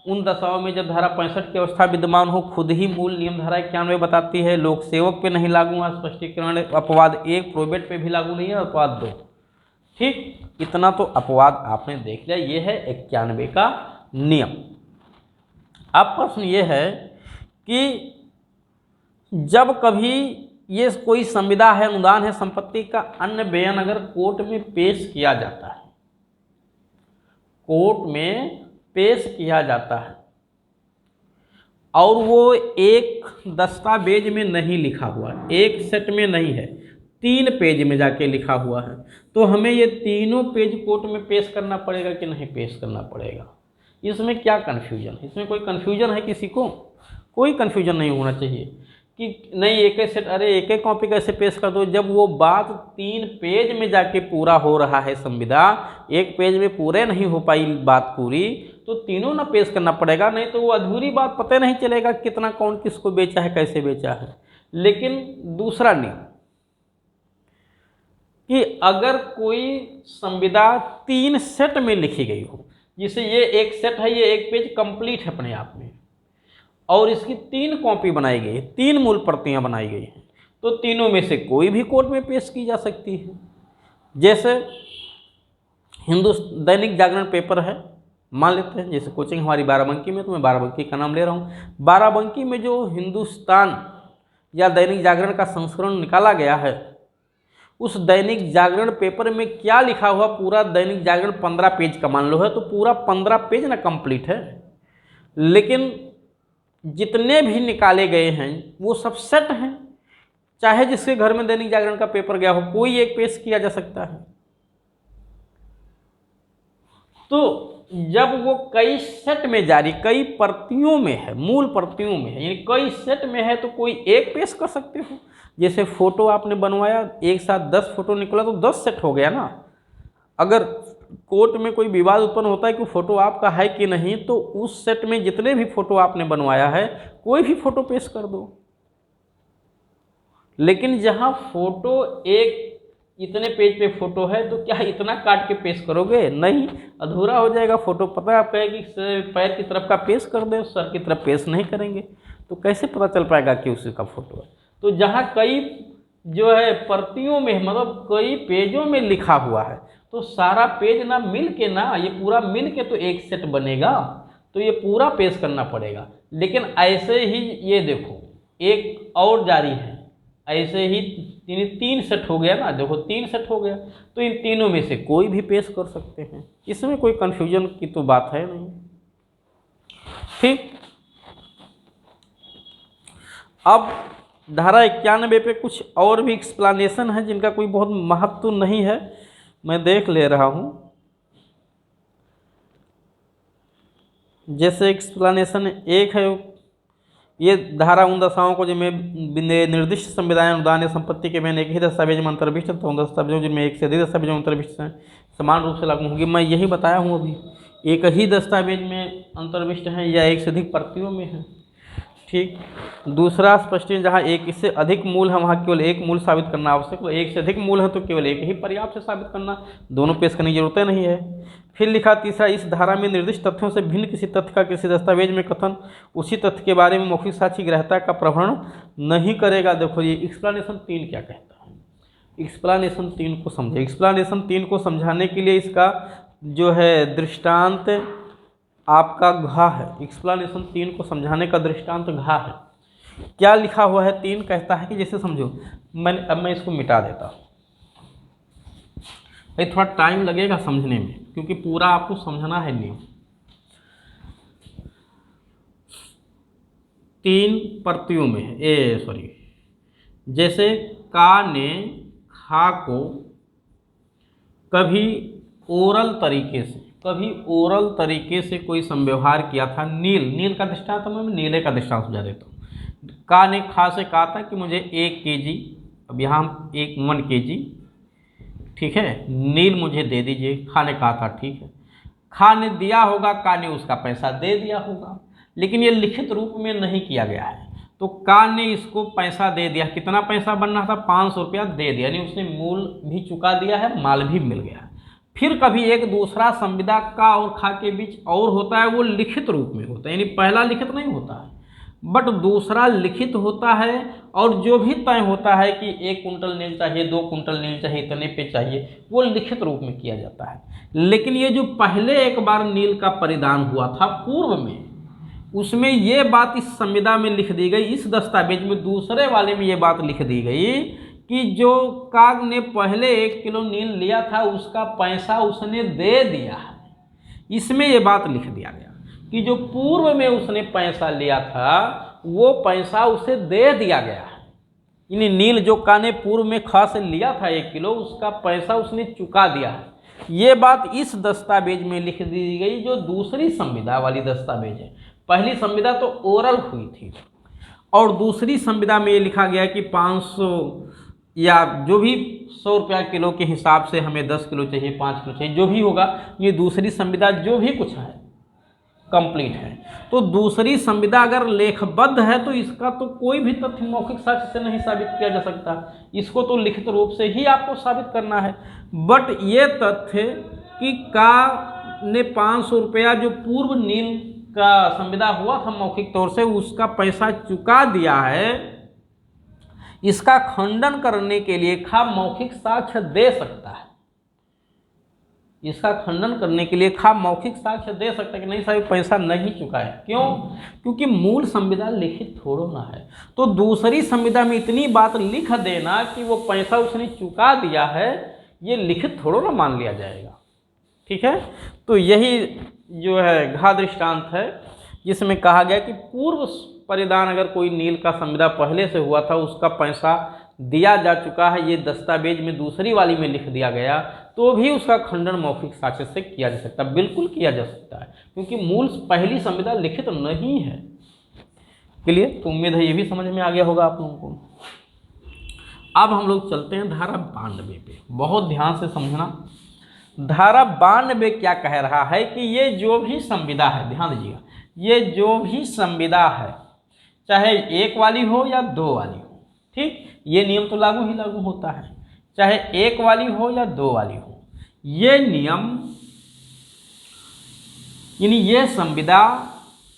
उन दशाओं में जब धारा 65 की अवस्था विद्यमान हो, खुद ही मूल नियम धारा 91 बताती है। लोक सेवक पे नहीं लागू है, स्पष्टीकरण अपवाद 1, प्रोबेट पे भी लागू नहीं है, अपवाद 2। ठीक, इतना तो अपवाद आपने देख लिया, ये है 91 का नियम। अब प्रश्न ये है कि जब कभी ये कोई संविदा है, अनुदान है, संपत्ति का अन्य बयान अगर कोर्ट में पेश किया जाता है, कोर्ट में पेश किया जाता है और वो एक दस्तावेज में नहीं लिखा हुआ, एक सेट में नहीं है, 3 पेज में जाके लिखा हुआ है, तो हमें ये तीनों पेज कोर्ट में पेश करना पड़ेगा कि नहीं पेश करना पड़ेगा? इसमें क्या कन्फ्यूजन है? इसमें कोई कन्फ्यूजन है किसी को? कोई कन्फ्यूजन नहीं होना चाहिए कि नहीं एक एक सेट, अरे एक एक कॉपी कैसे पेश कर दो, जब वो बात 3 पेज में जाके पूरा हो रहा है संविदा, एक पेज में पूरे नहीं हो पाई बात पूरी, तो तीनों ना पेश करना पड़ेगा, नहीं तो वो अधूरी बात पता नहीं चलेगा कितना कौन किसको बेचा है, कैसे बेचा है। लेकिन दूसरा नियम कि अगर कोई संविदा 3 सेट में लिखी गई हो, जिसे ये एक सेट है, ये एक पेज कंप्लीट है अपने आप में, और इसकी 3 कॉपी बनाई गई है, 3 मूल प्रतियां बनाई गई हैं, तो तीनों में से कोई भी कोर्ट में पेश की जा सकती है। जैसे दैनिक जागरण पेपर है, मान लेते हैं, जैसे कोचिंग हमारी बाराबंकी में, तो मैं बाराबंकी का नाम ले रहा हूँ। बाराबंकी में जो हिंदुस्तान या दैनिक जागरण का संस्करण निकाला गया है, उस दैनिक जागरण पेपर में क्या लिखा हुआ, पूरा दैनिक जागरण 15 पेज का मान लो है, तो पूरा 15 पेज ना कंप्लीट है, लेकिन जितने भी निकाले गए हैं वो सब सेट हैं। चाहे जिसके घर में दैनिक जागरण का पेपर गया हो, कोई एक पेश किया जा सकता है। तो जब वो कई सेट में जारी, कई प्रतियों में है, मूल प्रतियों में है, यानी कई सेट में है, तो कोई एक पेश कर सकते हो। जैसे फोटो आपने बनवाया, एक साथ 10 फोटो निकला तो 10 सेट हो गया ना। अगर कोर्ट में कोई विवाद उत्पन्न होता है कि फोटो आपका है कि नहीं, तो उस सेट में जितने भी फोटो आपने बनवाया है, कोई भी फोटो पेश कर दो। लेकिन जहां फोटो एक इतने पेज पे फोटो है, तो क्या इतना काट के पेश करोगे? नहीं, अधूरा हो जाएगा फोटो। पता है आप कहें कि पैर की तरफ का पेश कर दे, सर की तरफ पेश नहीं करेंगे, तो कैसे पता चल पाएगा कि उसी का फोटो है? तो जहाँ कई जो है प्रतियों में, मतलब कई पेजों में लिखा हुआ है, तो सारा पेज ना मिल के ना, ये पूरा मिल के तो एक सेट बनेगा, तो ये पूरा पेश करना पड़ेगा। लेकिन ऐसे ही ये देखो, एक और जारी है, ऐसे ही 3 सेट हो गया ना, देखो 3 सेट हो गया, तो इन तीनों में से कोई भी पेश कर सकते हैं, इसमें कोई कन्फ्यूजन की तो बात है नहीं। ठीक, अब धारा 91 पे कुछ और भी एक्सप्लेनेशन है जिनका कोई बहुत महत्व नहीं है, मैं देख ले रहा हूँ। जैसे एक्सप्लेनेशन एक है, ये धारा उन दशाओं को जिनमें निर्दिष्ट संविधान अनुदान या संपत्ति के बयान एक ही दस्तावेज में अंतर्विष्ट तो उन दस्तावेजों जिनमें एक से अधिक दस्तावेजों में अंतर्विष्ट हैं समान रूप से लागू होंगी। मैं यही बताया हूँ अभी, एक ही दस्तावेज में अंतर्विष्ट हैं या एक से अधिक प्रतियों में हैं। ठीक, दूसरा स्पष्टीकरण, जहाँ एक इससे अधिक मूल है वहाँ केवल एक मूल साबित करना आवश्यक, तो एक से अधिक मूल है तो केवल एक ही पर्याप्त है साबित करना, दोनों पेश करने की जरूरत नहीं है। फिर लिखा तीसरा, इस धारा में निर्दिष्ट तथ्यों से भिन्न किसी तथ्य का किसी दस्तावेज में कथन उसी तथ्य के बारे में मौखिक साक्षी ग्राह्यता का प्रमाण नहीं करेगा। देखो ये एक्सप्लेनेशन 3 क्या कहता है, एक्सप्लेनेशन 3 को समझे। एक्सप्लेनेशन 3 को समझाने के लिए इसका जो है दृष्टांत आपका घा है। एक्सप्लेनेशन 3 को समझाने का दृष्टांत घा है। क्या लिखा हुआ है? 3 कहता है कि जैसे समझो, अब मैं इसको मिटा देता हूँ, भाई थोड़ा टाइम लगेगा समझने में क्योंकि पूरा आपको समझना है नियम। 3 प्रतियों में है, जैसे का ने खा को कभी ओरल तरीके से कोई संव्यवहार किया था। नील का दृष्टांत मैं नीले का दृष्टांत समझा देता हूँ। का ने खा से कहा था कि मुझे 1 केजी, अब यहाँ 1 केजी, ठीक है, नील मुझे दे दीजिए। खा ने कहा था ठीक है, खा ने दिया होगा, का ने उसका पैसा दे दिया होगा, लेकिन ये लिखित रूप में नहीं किया गया है। तो का ने इसको पैसा दे दिया, कितना पैसा बनना था? 500 रुपया दे दिया, यानी उसने मूल भी चुका दिया है, माल भी मिल गया। फिर कभी एक दूसरा संविदा का और खा के बीच और होता है, वो लिखित रूप में होता है, यानी पहला लिखित नहीं होता है बट दूसरा लिखित होता है, और जो भी तय होता है कि 1 कुंटल नील चाहिए, 2 कुंटल नील चाहिए, इतने पे चाहिए, वो लिखित रूप में किया जाता है। लेकिन ये जो पहले एक बार नील का परिधान हुआ था पूर्व में, उसमें ये बात इस संविदा में लिख दी गई, इस दस्तावेज में दूसरे वाले में ये बात लिख दी गई कि जो काग ने पहले 1 किलो नील लिया था उसका पैसा उसने दे दिया है। इसमें ये बात लिख दिया गया कि जो पूर्व में उसने पैसा लिया था वो पैसा उसे दे दिया गया है। यानी नील जो का ने पूर्व में खा से लिया था 1 किलो, उसका पैसा उसने चुका दिया है। ये बात इस दस्तावेज में लिख दी गई जो दूसरी संविदा वाली दस्तावेज है। पहली संविदा तो ओरल हुई थी और दूसरी संविदा में ये लिखा गया कि 500 या जो भी 100 रुपया किलो के हिसाब से हमें 10 किलो चाहिए, 5 किलो चाहिए, जो भी होगा, ये दूसरी संविदा जो भी कुछ है कंप्लीट है। तो दूसरी संविदा अगर लेखबद्ध है तो इसका तो कोई भी तथ्य मौखिक साक्ष्य से नहीं साबित किया जा सकता, इसको तो लिखित रूप से ही आपको साबित करना है। बट ये तथ्य कि का ने 500 रुपया जो पूर्व नील का संविदा हुआ था मौखिक तौर से उसका पैसा चुका दिया है, इसका खंडन करने के लिए खा मौखिक साक्ष्य दे सकता है। इसका खंडन करने के लिए खा मौखिक साक्ष्य दे सकता है कि नहीं साहब पैसा नहीं चुका है। क्यों? क्योंकि मूल संविदा लिखित थोड़ो ना है। तो दूसरी संविदा में इतनी बात लिख देना कि वो पैसा उसने चुका दिया है, ये लिखित थोड़ो ना मान लिया जाएगा। ठीक है, तो यही जो है घा दृष्टांत है जिसमें कहा गया कि पूर्व परिधान अगर कोई नील का संविदा पहले से हुआ था उसका पैसा दिया जा चुका है, ये दस्तावेज में दूसरी वाली में लिख दिया गया, तो भी उसका खंडन मौखिक साक्ष्य से किया जा सकता है। बिल्कुल किया जा सकता है क्योंकि मूल पहली संविदा लिखित नहीं है। क्लियर? तो उम्मीद है ये भी समझ में आ गया होगा आप लोगों को। अब हम लोग चलते हैं धारा 92 पे। बहुत ध्यान से समझना। धारा 92 क्या कह रहा है कि ये जो भी संविदा है, ध्यान दीजिएगा, ये जो भी संविदा है चाहे 1 वाली हो या 2 वाली हो, ठीक, ये नियम तो लागू ही लागू होता है, चाहे 1 वाली हो या 2 वाली हो। ये नियम यानी ये संविदा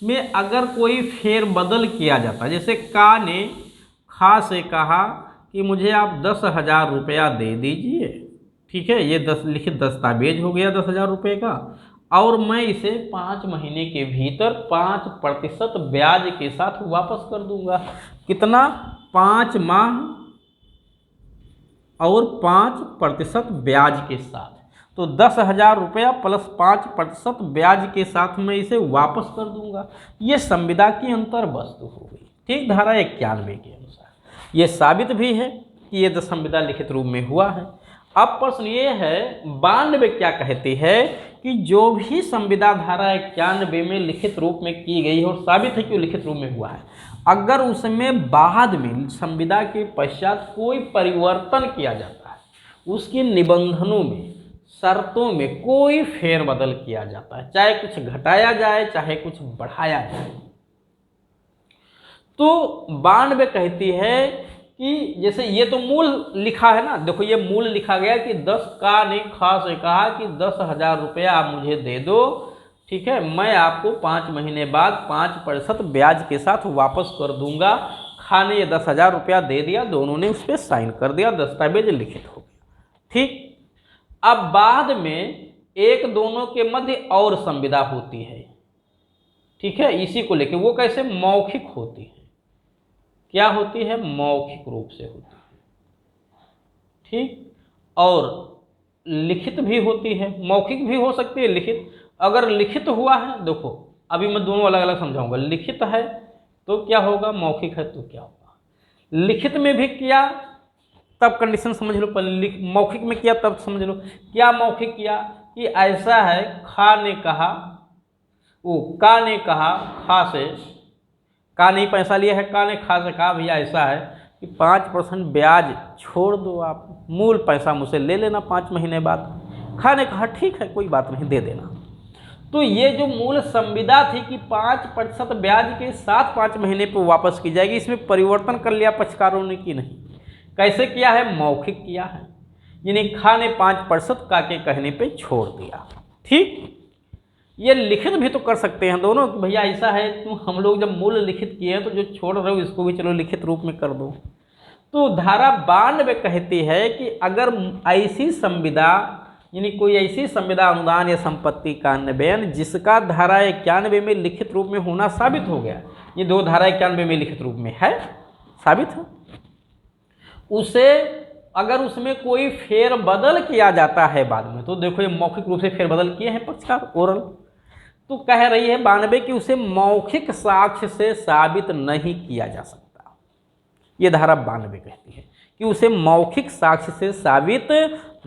में अगर कोई फेरबदल किया जाता, जैसे का ने खा से कहा कि मुझे आप 10,000 रुपया दे दीजिए, ठीक है, ये लिखित दस्तावेज हो गया 10,000 रुपये का, और मैं इसे 5 महीने के भीतर 5% ब्याज के साथ वापस कर दूंगा। कितना? 5 माह और 5% ब्याज के साथ। तो 10,000 रुपया प्लस 5% ब्याज के साथ मैं इसे वापस कर दूंगा। ये संविदा की अंतर वस्तु हो गई, ठीक, धारा 91 के अनुसार। ये साबित भी है कि ये संविदा लिखित रूप में हुआ है। अब प्रश्न ये है 92 क्या कहती है कि जो भी संविदा धारा 91 में लिखित रूप में की गई है और साबित है कि लिखित रूप में हुआ है, अगर उसमें बाद में संविदा के पश्चात कोई परिवर्तन किया जाता है, उसके निबंधनों में, शर्तों में कोई फेरबदल किया जाता है, चाहे कुछ घटाया जाए चाहे कुछ बढ़ाया जाए, तो 92 कहती है कि जैसे ये तो मूल लिखा है ना, देखो ये मूल लिखा गया कि 10 का ने खा से कहा कि 10,000 रुपया आप मुझे दे दो, ठीक है, मैं आपको 5 महीने बाद 5% ब्याज के साथ वापस कर दूंगा। खा ने ये 10,000 रुपया दे दिया, दोनों ने उस पर साइन कर दिया, दस्तावेज लिखित हो गया। ठीक, अब बाद में एक दोनों के मध्य और संविदा होती है, ठीक है, इसी को लेकर, वो कैसे? मौखिक होती है। क्या होती है? मौखिक रूप से होती है, ठीक, और लिखित भी होती है। मौखिक भी हो सकती है, लिखित। अगर लिखित हुआ है, देखो अभी मैं दोनों अलग अलग समझाऊंगा। लिखित है तो क्या होगा, मौखिक है तो क्या होगा। लिखित में भी किया तब कंडीशन समझ लो, पहले मौखिक में किया तब समझ लो। क्या मौखिक किया कि ऐसा है, खा ने कहा, वो का ने कहा खा से, का नहीं पैसा लिया है, का ने खा से कहा भैया ऐसा है कि 5% ब्याज छोड़ दो, आप मूल पैसा मुझसे ले लेना 5 महीने बाद। खा ने कहा ठीक है कोई बात नहीं, दे देना। तो ये जो मूल संविदा थी कि 5% ब्याज के साथ 5 महीने पर वापस की जाएगी, इसमें परिवर्तन कर लिया पक्षकारों ने कि नहीं। कैसे किया है? मौखिक किया है, यानी खा ने 5% का के कहने पे छोड़ दिया। ठीक, ये लिखित भी तो कर सकते हैं दोनों कि भैया ऐसा है, तुम हम लोग जब मूल लिखित किए हैं तो जो छोड़ रहे हो इसको भी चलो लिखित रूप में कर दो। तो धारा 92 कहती है कि अगर ऐसी संविदा यानी कोई ऐसी संविदा अनुदान या संपत्ति का अन्वयन जिसका धारा 91 में लिखित रूप में होना साबित हो गया, ये दो धारा 91 में लिखित रूप में है, साबित है, उसे अगर उसमें कोई फेरबदल किया जाता है बाद में, तो देखो ये मौखिक रूप से फेरबदल किए हैं पक्षकार, ओरल, तो कह रही है 92 कि उसे मौखिक साक्ष्य से साबित नहीं किया जा सकता। ये धारा 92 कहती है कि उसे मौखिक साक्ष्य से साबित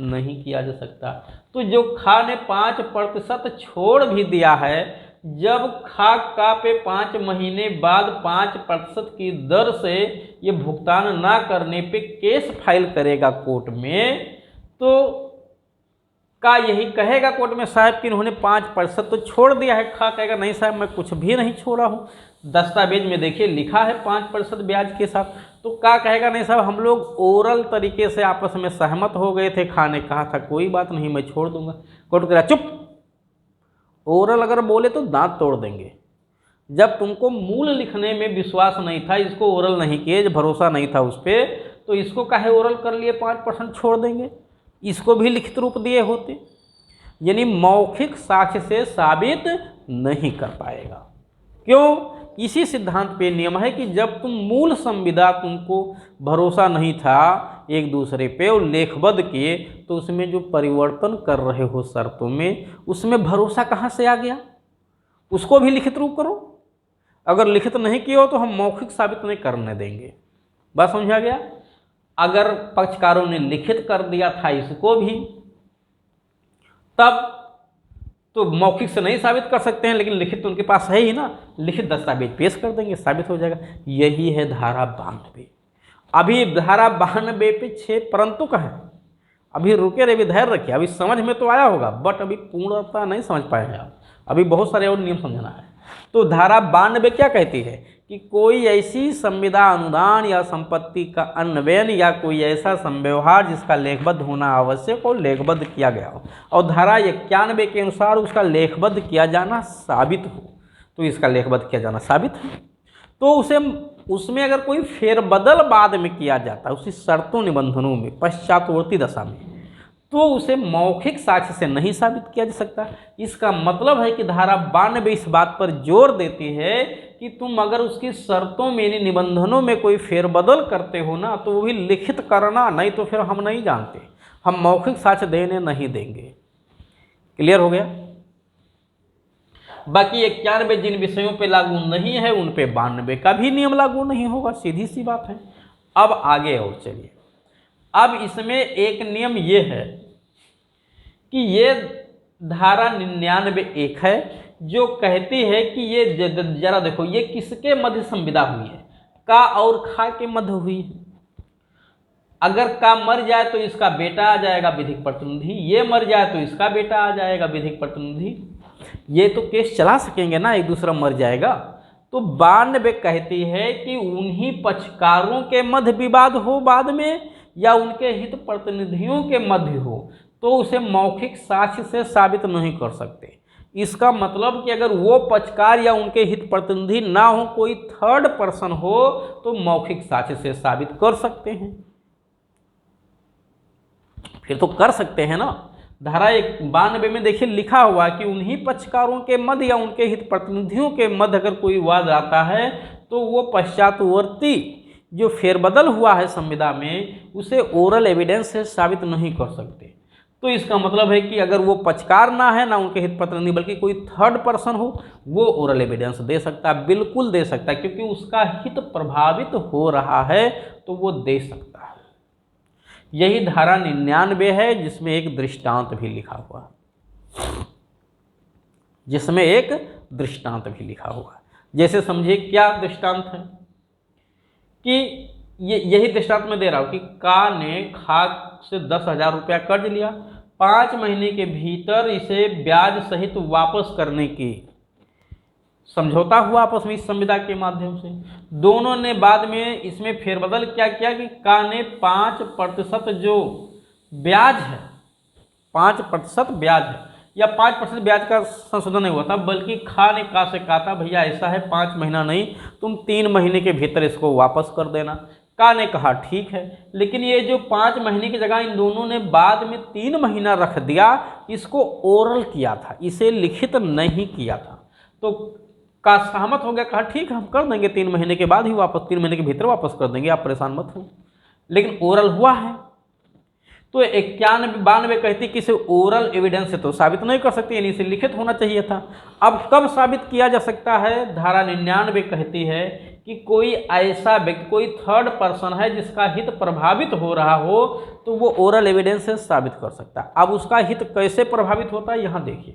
नहीं किया जा सकता। तो जो खा ने 5% छोड़ भी दिया है, जब खा का पे 5 महीने बाद 5% की दर से ये भुगतान ना करने पे केस फाइल करेगा कोर्ट में, तो का यही कहेगा कोर्ट में साहब कि इन्होंने 5% तो छोड़ दिया है। खा कहेगा नहीं साहब मैं कुछ भी नहीं छोड़ा हूँ, दस्तावेज में देखिए लिखा है 5% ब्याज के साथ। तो का कहेगा नहीं साहब हम लोग ओरल तरीके से आपस में सहमत हो गए थे, खा ने कहा था कोई बात नहीं मैं छोड़ दूंगा। कोर्ट कह रहा चुप, ओरल अगर बोले तो दांत तोड़ देंगे। जब तुमको मूल लिखने में विश्वास नहीं था, इसको ओरल नहीं किए, जब भरोसा नहीं था उस पर, तो इसको काहे ओरल कर लिए 5% छोड़ देंगे, इसको भी लिखित रूप दिए होते। यानी मौखिक साक्ष्य से साबित नहीं कर पाएगा। क्यों? इसी सिद्धांत पे नियम है कि जब तुम मूल संविदा तुमको भरोसा नहीं था एक दूसरे पे और लेखबद्ध किए, तो उसमें जो परिवर्तन कर रहे हो शर्तों में, उसमें भरोसा कहाँ से आ गया? उसको भी लिखित रूप करो। अगर लिखित नहीं किया हो तो हम मौखिक साबित नहीं करने देंगे। बात समझा गया? अगर पक्षकारों ने लिखित कर दिया था इसको भी, तब तो मौखिक से नहीं साबित कर सकते हैं, लेकिन लिखित तो उनके पास है ही ना, लिखित दस्तावेज पेश कर देंगे, साबित हो जाएगा। यही है धारा 92। अभी धारा 92 पे 6 परंतु का है, अभी रुके रहे, धैर्य रखिए, अभी समझ में तो आया होगा, बट अभी पूर्णता नहीं समझ पाए हैं आप, अभी बहुत सारे और नियम समझना है। तो धारा 92 क्या कहती है कि कोई ऐसी संविदा अनुदान या संपत्ति का अन्वयन या कोई ऐसा संव्यवहार जिसका लेखबद्ध होना आवश्यक हो, लेखबद्ध किया गया हो, और धारा 91 के अनुसार उसका लेखबद्ध किया जाना साबित हो, तो इसका लेखबद्ध किया जाना साबित है। तो उसे उसमें अगर कोई फेरबदल बाद में किया जाता है उसी शर्तों निबंधनों में पश्चातवर्ती दशा में, तो उसे मौखिक साक्ष्य से नहीं साबित किया जा सकता। इसका मतलब है कि धारा 92 इस बात पर जोर देती है कि तुम अगर उसकी शर्तों में यानी निबंधनों में कोई फेरबदल करते हो ना, तो वो भी लिखित करना, नहीं तो फिर हम नहीं जानते, हम मौखिक साक्ष्य देने नहीं देंगे। क्लियर हो गया? बाकी 91 जिन विषयों पे लागू नहीं है उन पे 92 का भी नियम लागू नहीं होगा, सीधी सी बात है। अब आगे और चलिए, अब इसमें एक नियम ये है कि ये धारा 99(1) है जो कहती है कि ये जरा देखो, ये किसके मध्य संविदा हुई है? का और खा के मध्य हुई है। अगर का मर जाए तो इसका बेटा आ जाएगा विधिक प्रतिनिधि, ये मर जाए तो इसका बेटा आ जाएगा विधिक प्रतिनिधि, ये तो केस चला सकेंगे ना, एक दूसरा मर जाएगा। तो 92 कहती है कि उन्हीं पक्षकारों के मध्य विवाद हो बाद में या उनके हित प्रतिनिधियों के मध्य हो, तो उसे मौखिक साक्ष्य से साबित नहीं कर सकते। इसका मतलब कि अगर वो पक्षकार या उनके हित प्रतिनिधि ना हो, कोई थर्ड पर्सन हो, तो मौखिक साक्ष्य से साबित कर सकते हैं। फिर तो कर सकते हैं ना। धारा 92 में देखिए लिखा हुआ कि उन्हीं पक्षकारों के मध्य या उनके हित प्रतिनिधियों के मध्य अगर कोई वाद आता है, तो वो पश्चातवर्ती जो फेरबदल हुआ है संविदा में, उसे ओरल एविडेंस से साबित नहीं कर सकते। तो इसका मतलब है कि अगर वो पक्षकार ना है, ना उनके हित प्रतिनिधि, बल्कि कोई थर्ड पर्सन हो, वो ओरल एविडेंस दे सकता है, बिल्कुल दे सकता है, क्योंकि उसका हित प्रभावित हो रहा है तो वो दे सकता है। यही धारा 99 है जिसमें एक दृष्टांत भी लिखा हुआ, जिसमें एक दृष्टांत भी लिखा हुआ। जैसे समझिए क्या दृष्टांत है कि यही दृष्टांत में दे रहा हूँ कि का ने खा से 10,000 रुपया कर्ज लिया, 5 महीने के भीतर इसे ब्याज सहित वापस करने की समझौता हुआ आपस में इस संविदा के माध्यम से। दोनों ने बाद में इसमें फेरबदल क्या किया कि का ने 5% जो ब्याज है, 5% ब्याज है, या 5% ब्याज का संशोधन नहीं हुआ था, बल्कि खा ने का से कहा था भैया ऐसा है 5 महीना नहीं, तुम 3 महीने के भीतर इसको वापस कर देना। का ने कहा ठीक है, लेकिन ये जो 5 महीने की जगह इन दोनों ने बाद में 3 महीना रख दिया, इसको ओरल किया था, इसे लिखित नहीं किया था। तो का सहमत हो गया, कहा ठीक है हम कर देंगे 3 महीने के बाद ही वापस, 3 महीने के भीतर वापस कर देंगे, आप परेशान मत हो। लेकिन ओरल हुआ है। तो 91-92 कहती कि इसे ओरल एविडेंस से तो साबित नहीं कर सकती, यानी इसे लिखित होना चाहिए था। अब कब साबित किया जा सकता है? धारा 99 कहती है कि कोई ऐसा व्यक्ति, कोई थर्ड पर्सन है जिसका हित प्रभावित हो रहा हो, तो वो ओरल एविडेंस से साबित कर सकता है। अब उसका हित कैसे प्रभावित होता है, यहाँ देखिए,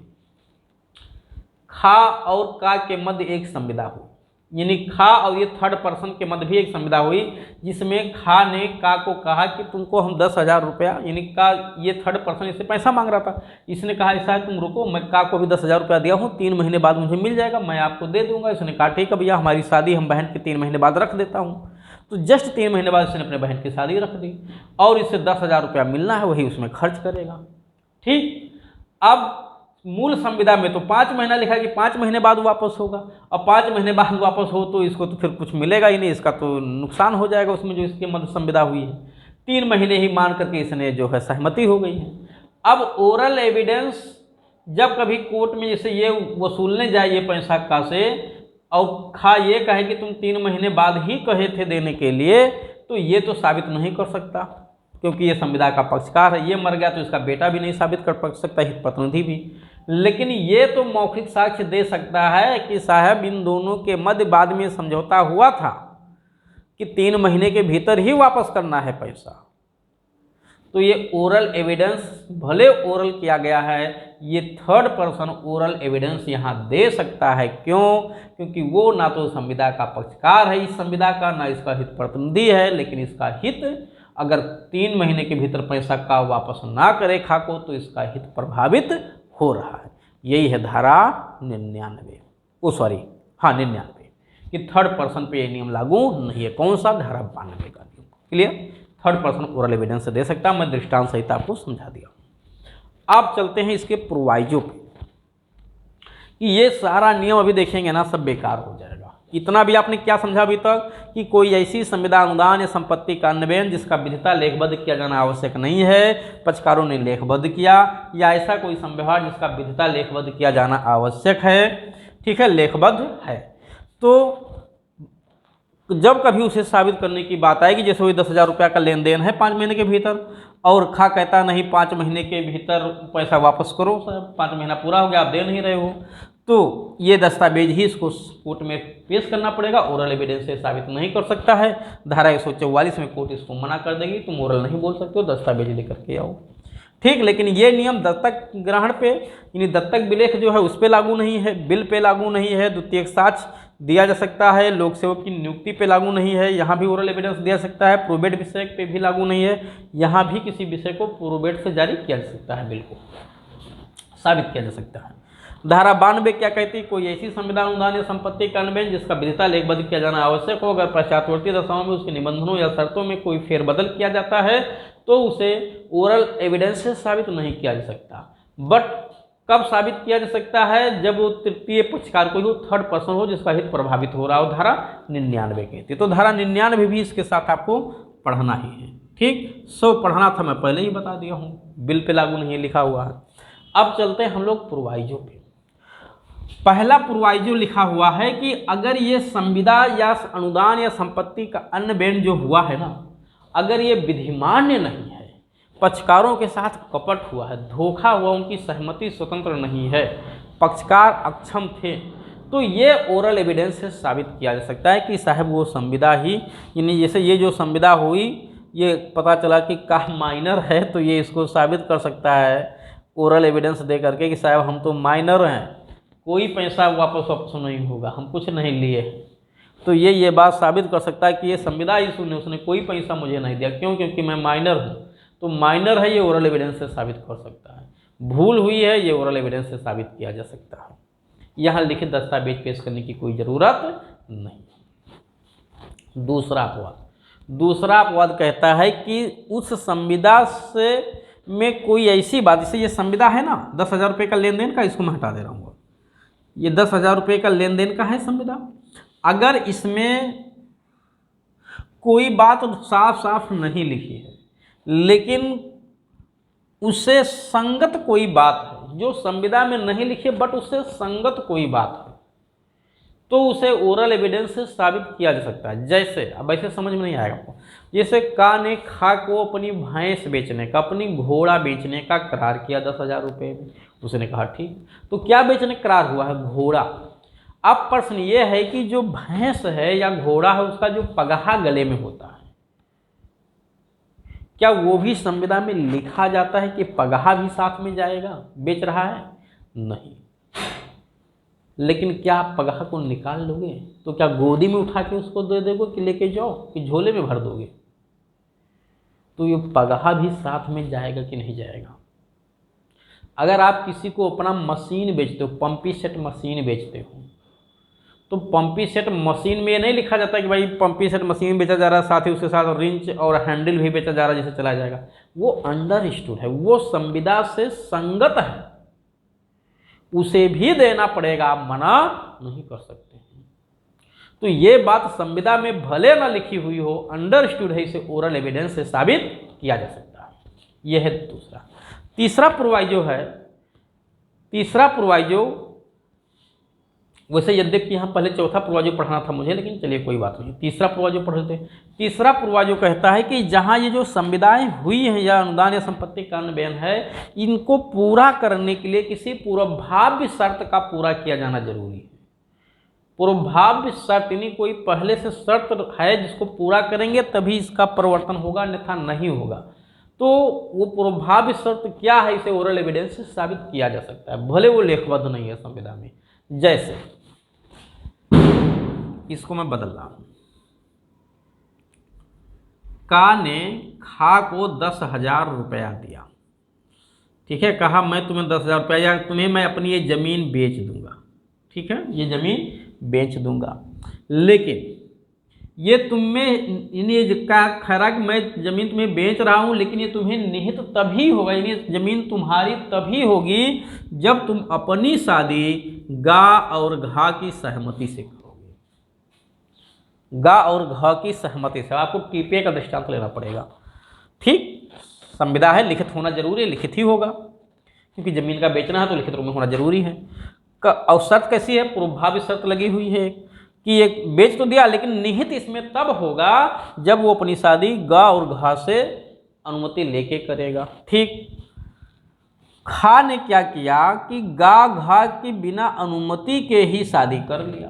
खा और का के मध्य एक संविदा हुई, यानी खा और ये थर्ड पर्सन के मध्य भी एक संविदा हुई, जिसमें खा ने का को कहा कि तुमको हम 10,000 रुपया, यानी का ये थर्ड पर्सन इससे पैसा मांग रहा था, इसने कहा ऐसा है तुम रुको, मैं का को भी 10,000 रुपया दिया हूँ, 3 महीने बाद मुझे मिल जाएगा, मैं आपको दे दूंगा। इसने कहा ठीक है भैया, हमारी शादी हम बहन की 3 महीने बाद रख देता हूँ। तो जस्ट 3 महीने बाद इसने अपने बहन की शादी रख दी और इससे 10,000 रुपया मिलना है, वही उसमें खर्च करेगा। ठीक, अब मूल संविदा में तो 5 महीना लिखा कि 5 महीने बाद वापस होगा, अब 5 महीने बाद वापस हो तो इसको तो फिर कुछ मिलेगा ही नहीं, इसका तो नुकसान हो जाएगा उसमें जो इसके मध्य संविदा हुई है। 3 महीने ही मान करके इसने जो है सहमति हो गई है। अब ओरल एविडेंस जब कभी कोर्ट में जैसे ये वसूलने जाए ये पैसा का से, और खा ये कहे कि तुम 3 महीने बाद ही कहे थे देने के लिए, तो ये तो साबित नहीं कर सकता, क्योंकि ये संविदा का पक्षकार है। ये मर गया तो इसका बेटा भी नहीं साबित कर सकता, हित प्रतिनिधि भी। लेकिन ये तो मौखिक साक्ष्य दे सकता है कि साहब इन दोनों के मध्य बाद में समझौता हुआ था कि 3 महीने के भीतर ही वापस करना है पैसा। तो ये ओरल एविडेंस, भले ओरल किया गया है, ये थर्ड पर्सन ओरल एविडेंस यहाँ दे सकता है। क्यों? क्योंकि वो ना तो संविदा का पक्षकार है इस संविदा का, ना इसका हित प्रतिनिधि है, लेकिन इसका हित अगर 3 महीने के भीतर पैसा का वापस ना करे खा को, तो इसका हित प्रभावित हो रहा है। यही है धारा 99, 99, कि थर्ड पर्सन पे ये नियम लागू नहीं है। कौन सा? धारा 92 का नियम। Clear? Third person oral evidence से दे सकता है। मैं दृष्टांत सहित आपको समझा दिया। अब चलते हैं इसके प्रोवाइजो पे, कि ये सारा नियम अभी देखेंगे ना सब बेकार हो जाएगा। इतना भी आपने क्या समझा अभी तक, कि कोई ऐसी संविदा, अनुदान या संपत्ति का अन्वयन जिसका विधिता लेखबद्ध किया जाना आवश्यक नहीं है, पक्षकारों ने लेखबद्ध किया, या ऐसा कोई संव्यवहार जिसका विधिता लेखबद्ध किया जाना आवश्यक है, ठीक है, लेखबद्ध है, तो जब कभी उसे साबित करने की बात आएगी, जैसे वही 10,000 रुपया का लेन देन है 5 महीने के भीतर, और खा कहता नहीं 5 महीने के भीतर पैसा वापस करो सर, 5 महीना पूरा हो गया आप दे नहीं रहे हो, तो ये दस्तावेज ही इसको कोर्ट में पेश करना पड़ेगा। ओरल एविडेंस से साबित नहीं कर सकता है। धारा 144 में कोर्ट इसको मना कर देगी, तुम ओरल नहीं बोल सकते हो, दस्तावेज लेकर के आओ। ठीक, लेकिन ये नियम दत्तक ग्रहण पे, यानी दत्तक विलेख जो है उस पर लागू नहीं है, बिल पे लागू नहीं है, द्वितीयक साक्ष्य दिया जा सकता है, लोक सेवक की नियुक्ति पे लागू नहीं है, यहाँ भी ओरल एविडेंस दिया सकता है, प्रोबेट विषय पे भी लागू नहीं है, यहाँ भी किसी विषय को प्रोबेट से जारी किया जा सकता है, बिल को साबित किया जा सकता है। धारा 92 क्या कहती है? कोई ऐसी संविदा, अनुदान या संपत्ति का अन्वयन जिसका विधिता लेखबद्ध किया जाना आवश्यक हो, अगर पश्चातवर्ती दशाओं में उसके निबंधनों या शर्तों में कोई फेरबदल किया जाता है तो उसे ओरल एविडेंस से साबित नहीं किया जा सकता। बट कब साबित किया जा सकता है? जब वो तृतीय पक्षकार कोई हो, थर्ड पर्सन हो जिसका हित प्रभावित हो रहा हो। धारा 99 कहती है। तो धारा 99 भी इसके साथ आपको पढ़ना ही है। ठीक, सो पढ़ना था, मैं पहले ही बता दिया हूँ, बिल पे लागू नहीं है लिखा हुआ है। अब चलते हैं हम लोग प्रोवाइजो पे। पहला प्रोवाइजो लिखा हुआ है कि अगर ये संविदा या अनुदान या संपत्ति का अन्वयन जो हुआ है ना, अगर ये विधिमान्य नहीं है, पक्षकारों के साथ कपट हुआ है, धोखा हुआ, उनकी सहमति स्वतंत्र नहीं है, पक्षकार अक्षम थे, तो ये ओरल एविडेंस से साबित किया जा सकता है कि साहब वो संविदा ही, यानी जैसे ये जो संविदा हुई, ये पता चला कि का माइनर है, तो ये इसको साबित कर सकता है ओरल एविडेंस दे करके कि साहब हम तो माइनर हैं, कोई पैसा वापस नहीं होगा, हम कुछ नहीं लिए। तो ये बात साबित कर सकता है कि ये संविदा इशू ने, उसने कोई पैसा मुझे नहीं दिया। क्यों? क्योंकि मैं माइनर हूँ। तो माइनर है, ये ओरल एविडेंस से साबित कर सकता है। भूल हुई है, ये ओरल एविडेंस से साबित किया जा सकता है। यहाँ लिखित दस्तावेज पेश करने की कोई ज़रूरत नहीं। दूसरा अपवाद कहता है कि उस संविदा से में कोई ऐसी बात, जैसे ये संविदा है ना 10,000 रुपये का लेन देन का, इसको मैं हटा दे रहा हूँ, ये 10,000 रुपये का लेन देन का है संविदा। अगर इसमें कोई बात साफ साफ नहीं लिखी है, लेकिन उससे संगत कोई बात है जो संविदा में नहीं लिखी बट उससे संगत कोई बात है, तो उसे ओरल एविडेंस से साबित किया जा सकता है। जैसे, अब ऐसे समझ में नहीं आएगा आपको, जैसे का ने खा को अपनी भैंस बेचने का, अपनी घोड़ा बेचने का करार किया 10,000 रुपये में। उसने कहा ठीक, तो क्या बेचने करार हुआ है? घोड़ा। अब प्रश्न ये है कि जो भैंस है या घोड़ा है उसका जो पगहा गले में होता है, क्या वो भी संविदा में लिखा जाता है कि पगहा भी साथ में जाएगा? बेच रहा है? नहीं। लेकिन क्या आप पगहा को निकाल लोगे? तो क्या गोदी में उठा के उसको दे दोगे कि लेके जाओ, कि झोले में भर दोगे? तो ये पगहा भी साथ में जाएगा कि नहीं जाएगा? अगर आप किसी को अपना मशीन बेचते हो, पंपी सेट मशीन बेचते हो, तो पंपी सेट मशीन में ये नहीं लिखा जाता कि भाई पंपी सेट मशीन बेचा जा रहा है, साथ ही उसके साथ रिंच और हैंडल भी बेचा जा रहा है, जिसे चला जाएगा। वो अंडरस्टूड है, वो संविदा से संगत है, उसे भी देना पड़ेगा, आप मना नहीं कर सकते हैं। तो ये बात संविदा में भले ना लिखी हुई हो, अंडरस्टूड है, इसे ओरल एविडेंस से साबित किया जा सकता है। यह है दूसरा। तीसरा प्रोवाइजो है, तीसरा प्रोवाइजो, वैसे यद्यपि यहाँ पहले चौथा प्रोवाइजो पढ़ना था मुझे, लेकिन चलिए कोई बात नहीं, तीसरा प्रोवाइजो पढ़ लेते हैं। तीसरा प्रोवाइजो कहता है कि जहाँ ये जो संविदाएं हुई हैं या अनुदान या संपत्ति का अन्वयन है, इनको पूरा करने के लिए किसी पूर्वभाव्य शर्त का पूरा किया जाना जरूरी है। पूर्वभाव्य शर्त यानी कोई पहले से शर्त है जिसको पूरा करेंगे तभी इसका परिवर्तन होगा, अन्यथा नहीं होगा। तो वो पूर्वभाव्य शर्त क्या है, इसे ओरल एविडेंस से साबित किया जा सकता है, भले वो लेखबद्ध नहीं है संविदा में। जैसे इसको मैं बदल रहा हूं, का ने खा को 10,000 रुपया दिया, ठीक है, कहा मैं तुम्हें 10,000 रुपया या तुम्हें मैं अपनी ये जमीन बेच दूंगा, ठीक है, ये जमीन बेच दूंगा, लेकिन ये तुम्हें का खैरा कि मैं जमीन तुम्हें बेच रहा हूं, लेकिन ये तुम्हें निहित तभी होगा, यानी जमीन तुम्हारी तभी होगी जब तुम अपनी शादी गा और घा की सहमति से करोगे। गा और घा की सहमति से, आपको टीपे का दृष्टांत लेना पड़ेगा, ठीक। संविदा है, लिखित होना जरूरी है, लिखित ही होगा, क्योंकि जमीन का बेचना है तो लिखित रूप में होना जरूरी है। और शर्त कैसी है? पूर्वभावी शर्त लगी हुई है कि एक बेच तो दिया, लेकिन निहित इसमें तब होगा जब वो अपनी शादी गा और घा से अनुमति लेके करेगा, ठीक। खा ने क्या किया कि गा घा की बिना अनुमति के ही शादी कर लिया,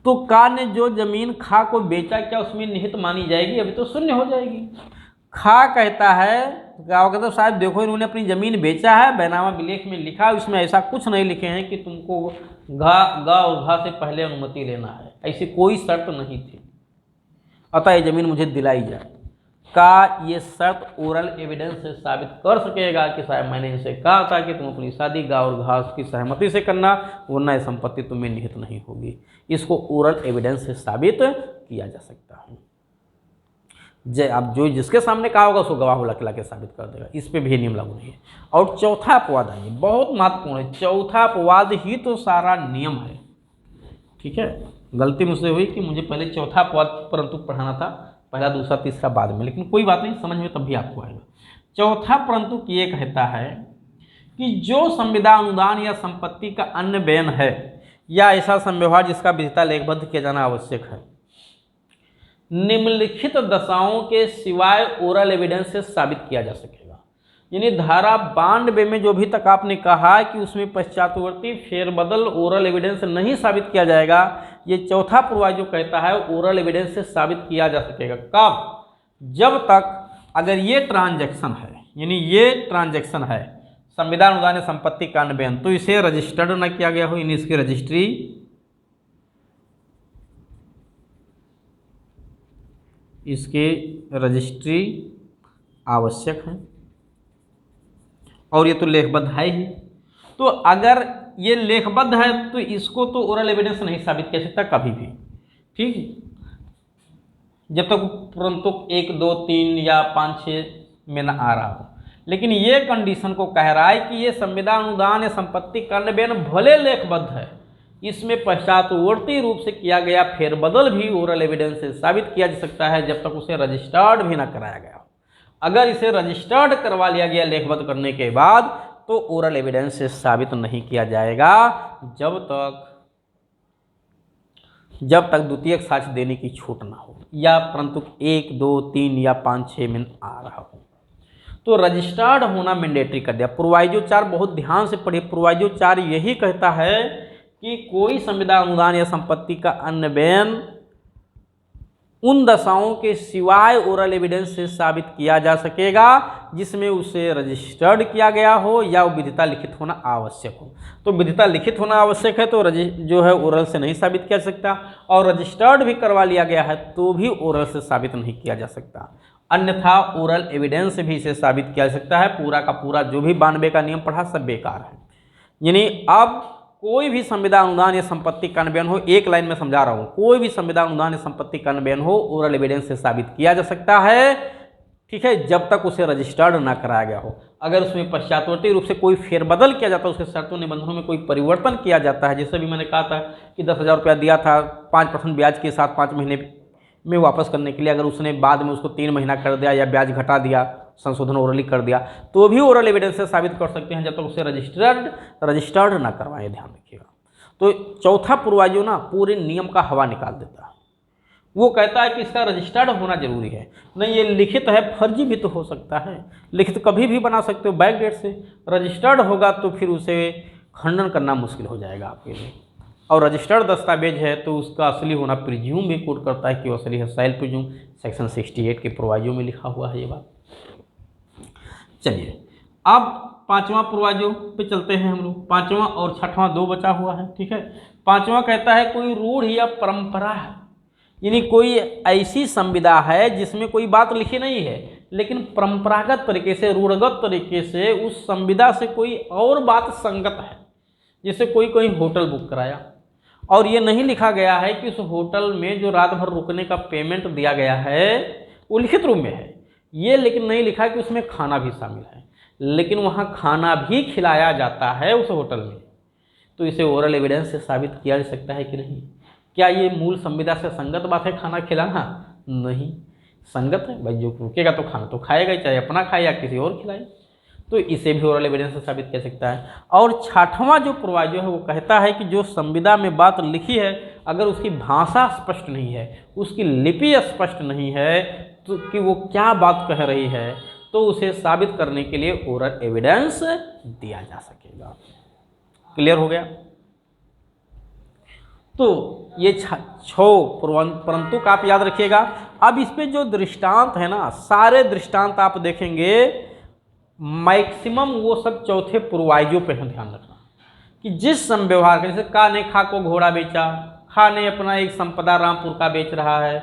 तो का ने जो जमीन खा को बेचा, क्या उसमें निहित मानी जाएगी? अभी तो शून्य हो जाएगी। खा कहता है, गाँव कहता है साहब देखो इन्होंने अपनी ज़मीन बेचा है, बैनामा विलेख में लिखा है, उसमें ऐसा कुछ नहीं लिखे हैं कि तुमको गा और घा से पहले अनुमति लेना है, ऐसी कोई शर्त नहीं थी, अतः ये ज़मीन मुझे दिलाई जाए। का ये शर्त ओरल एविडेंस से साबित कर सकेगा कि साहब मैंने इनसे कहा था कि तुम अपनी शादी गा और घा की सहमति से करना, वरना ये संपत्ति तुम्हें निहित नहीं होगी। इसको ओरल एविडेंस से साबित किया जा सकता है। आप जो जिसके सामने कहा होगा उसको गवाह बुला के साबित कर देगा, इस पे भी नियम लागू नहीं है। और चौथा अपवाद है, बहुत महत्वपूर्ण है, चौथा अपवाद ही तो सारा नियम है, ठीक है। गलती मुझसे हुई कि मुझे पहले चौथा अपवाद परंतु पढ़ाना था, पहला दूसरा तीसरा बाद में, लेकिन कोई बात नहीं, समझ में तब भी आपको आएगा। चौथा परंतु ये कहता है कि जो संविदा अनुदान या संपत्ति का अन्य बयान है या ऐसा संव्यवहार जिसका विधिता लेखबद्ध किया जाना आवश्यक है, निम्नलिखित दशाओं के सिवाय ओरल एविडेंस से साबित किया जा सकेगा। यानी धारा 92 में जो भी तक आपने कहा कि उसमें पश्चातवर्ती फेरबदल ओरल एविडेंस नहीं साबित किया जाएगा, ये चौथा प्रोवाइजो कहता है ओरल एविडेंस से साबित किया जा सकेगा। कब? जब तक अगर ये ट्रांजैक्शन है, यानी ये ट्रांजैक्शन है संविदा अनुदान संपत्ति का अन्वयन, तो इसे रजिस्टर्ड न किया गया हो, यानी इसकी रजिस्ट्री आवश्यक है, और ये तो लेखबद्ध है ही। तो अगर ये लेखबद्ध है तो इसको तो ओरल एविडेंस नहीं साबित किया सकता कभी भी, ठीक, जब तक परंतु 1, 2, 3 या 5, 6 में न आ रहा हो। लेकिन ये कंडीशन को कह रहा है कि ये संविदा अनुदान या संपत्ति का अन्वयन भले लेखबद्ध है, इसमें पश्चातवर्ती रूप से किया गया फेरबदल भी ओरल एविडेंस से साबित किया जा सकता है जब तक उसे रजिस्टर्ड भी ना कराया गया हो। अगर इसे रजिस्टर्ड करवा लिया गया लेखबद्ध करने के बाद तो ओरल एविडेंस से साबित नहीं किया जाएगा जब तक द्वितीयक साक्ष्य देने की छूट ना हो या परंतु 1, 2, 3 या 5, 6 में आ रहा हो। तो रजिस्टर्ड होना मैंडेटरी कर दिया। प्रोवाइजो 4 बहुत ध्यान से पढ़िए। प्रोवाइजो 4 यही कहता है कि कोई संविदा अनुदान या संपत्ति का अन्वयन उन दशाओं के सिवाय ओरल एविडेंस से साबित किया जा सकेगा जिसमें उसे रजिस्टर्ड किया गया हो या विधिता लिखित होना आवश्यक हो। तो विधिता लिखित होना आवश्यक है तो जो है ओरल से नहीं साबित किया जा सकता, और रजिस्टर्ड भी करवा लिया गया है तो भी ओरल से साबित नहीं किया जा सकता। अन्यथा ओरल एविडेंस से भी इसे साबित किया जा सकता है। पूरा का पूरा जो भी 92 का नियम पढ़ा सब बेकार है। यानी अब कोई भी संविदा अनुदान या संपत्ति का अन्वयन हो, एक लाइन में समझा रहा हूँ, कोई भी संविदा अनुदान या संपत्ति का अन्वयन हो ओरल एविडेंस से साबित किया जा सकता है, ठीक है, जब तक उसे रजिस्टर्ड ना कराया गया हो। अगर उसमें पश्चातवर्ती रूप से कोई फेरबदल किया जाता है, उसके शर्तों निबंधनों में कोई परिवर्तन किया जाता है, जैसे भी मैंने कहा था कि 10,000 रुपया दिया था 5% ब्याज के साथ 5 महीने में वापस करने के लिए, अगर उसने बाद में उसको 3 महीना कर दिया या ब्याज घटा दिया, संशोधन ओरली कर दिया, तो भी ओरल एविडेंस से साबित कर सकते हैं जब तक उसे रजिस्टर्ड ना करवाएं। ध्यान रखिएगा। तो चौथा प्रोवाइजो ना पूरे नियम का हवा निकाल देता है। वो कहता है कि इसका रजिस्टर्ड होना जरूरी है। नहीं, ये लिखित है, फर्जी भी तो हो सकता है, लिखित कभी भी बना सकते हो बैक डेट से। रजिस्टर्ड होगा तो फिर उसे खंडन करना मुश्किल हो जाएगा आपके लिए। और रजिस्टर्ड दस्तावेज है तो उसका असली होना प्रिज्यूम भी कोट करता है कि वो असली है, सेल प्रिज्यूम सेक्शन 68 के प्रोवाइजो में लिखा हुआ है ये बात। चलिए अब 5वां प्रोवाइजो पे चलते हैं हम लोग। 5वां और 6वां 2 बचा हुआ है, ठीक है। 5वां कहता है कोई रूढ़ या परंपरा है, यानी कोई ऐसी संविदा है जिसमें कोई बात लिखी नहीं है लेकिन परंपरागत तरीके से, रूढ़गत तरीके से उस संविदा से कोई और बात संगत है। जैसे कोई होटल बुक कराया और ये नहीं लिखा गया है कि उस होटल में जो रात भर रुकने का पेमेंट दिया गया है वो लिखित रूप में है, ये लेकिन नहीं लिखा कि उसमें खाना भी शामिल है, लेकिन वहाँ खाना भी खिलाया जाता है उस होटल में, तो इसे ओरल एविडेंस से साबित किया जा सकता है कि नहीं। क्या ये मूल संविदा से संगत बात है खाना खिलाना? नहीं संगत है भाई, जो रुकेगा तो खाना तो खाएगा ही, चाहे अपना खाए या किसी और खिलाए, तो इसे भी ओरल एविडेंस से साबित कर सकता है। और 6वां जो प्रोवाइजो है वो कहता है कि जो संविदा में बात लिखी है अगर उसकी भाषा स्पष्ट नहीं है, उसकी लिपि स्पष्ट नहीं है तो कि वो क्या बात कह रही है, तो उसे साबित करने के लिए ओरल एविडेंस दिया जा सकेगा। क्लियर हो गया? तो ये 6 परंतु का आप याद रखिएगा। अब इस पे जो दृष्टांत है ना, सारे दृष्टांत आप देखेंगे मैक्सिमम वो सब चौथे प्रोवाइजो पे है। ध्यान रखना कि जिस संव्यवहार का, जैसे का ने खा को घोड़ा बेचा, खा ने अपना एक संपदा रामपुर का बेच रहा है,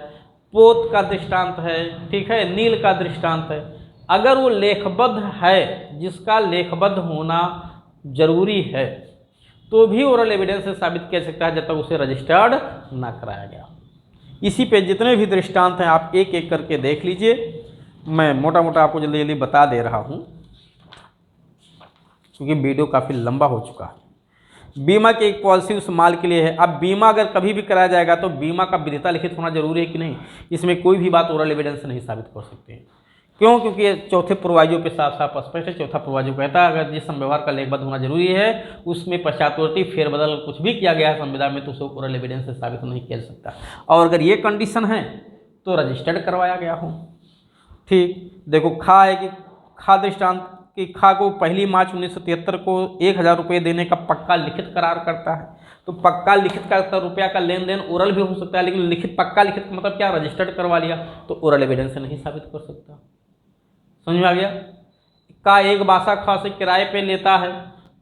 पोत का दृष्टांत है, ठीक है, नील का दृष्टांत है, अगर वो लेखबद्ध है, जिसका लेखबद्ध होना जरूरी है, तो भी ओरल एविडेंस से साबित किया जा सकता है जब तक उसे रजिस्टर्ड ना कराया गया। इसी पे जितने भी दृष्टांत हैं आप एक एक करके देख लीजिए। मैं मोटा मोटा आपको जल्दी जल्दी बता दे रहा हूँ क्योंकि वीडियो काफ़ी लंबा हो चुका है। बीमा की एक पॉलिसी उस माल के लिए है। अब बीमा अगर कभी भी कराया जाएगा तो बीमा का विधिता लिखित होना जरूरी है कि नहीं, इसमें कोई भी बात ओरल एविडेंस से नहीं साबित कर सकते हैं। क्यों? क्योंकि ये चौथे प्रोवाइजो पे साफ साफ स्पष्ट है। चौथा प्रोवाइजो कहता है अगर जिस संव्यवहार का लेखबद्ध होना जरूरी है उसमें पश्चातवर्ती फेरबदल कुछ भी किया गया है संविदा में तो उसे ओरल एविडेंस से साबित नहीं किया जा सकता। और अगर ये कंडीशन है तो रजिस्टर्ड करवाया गया हो। ठीक, देखो खा है कि खा दृष्टांत कि खा को 1 मार्च 1973 को 1,000 रुपये देने का पक्का लिखित करार करता है। तो पक्का लिखित का रुपया का लेन देन ओरल भी हो सकता है, लेकिन लिखित पक्का लिखित का मतलब क्या, रजिस्टर्ड करवा लिया तो ओरल एविडेंस से नहीं साबित कर सकता। समझ में आ गया? का एक बासा खा से किराए पे लेता है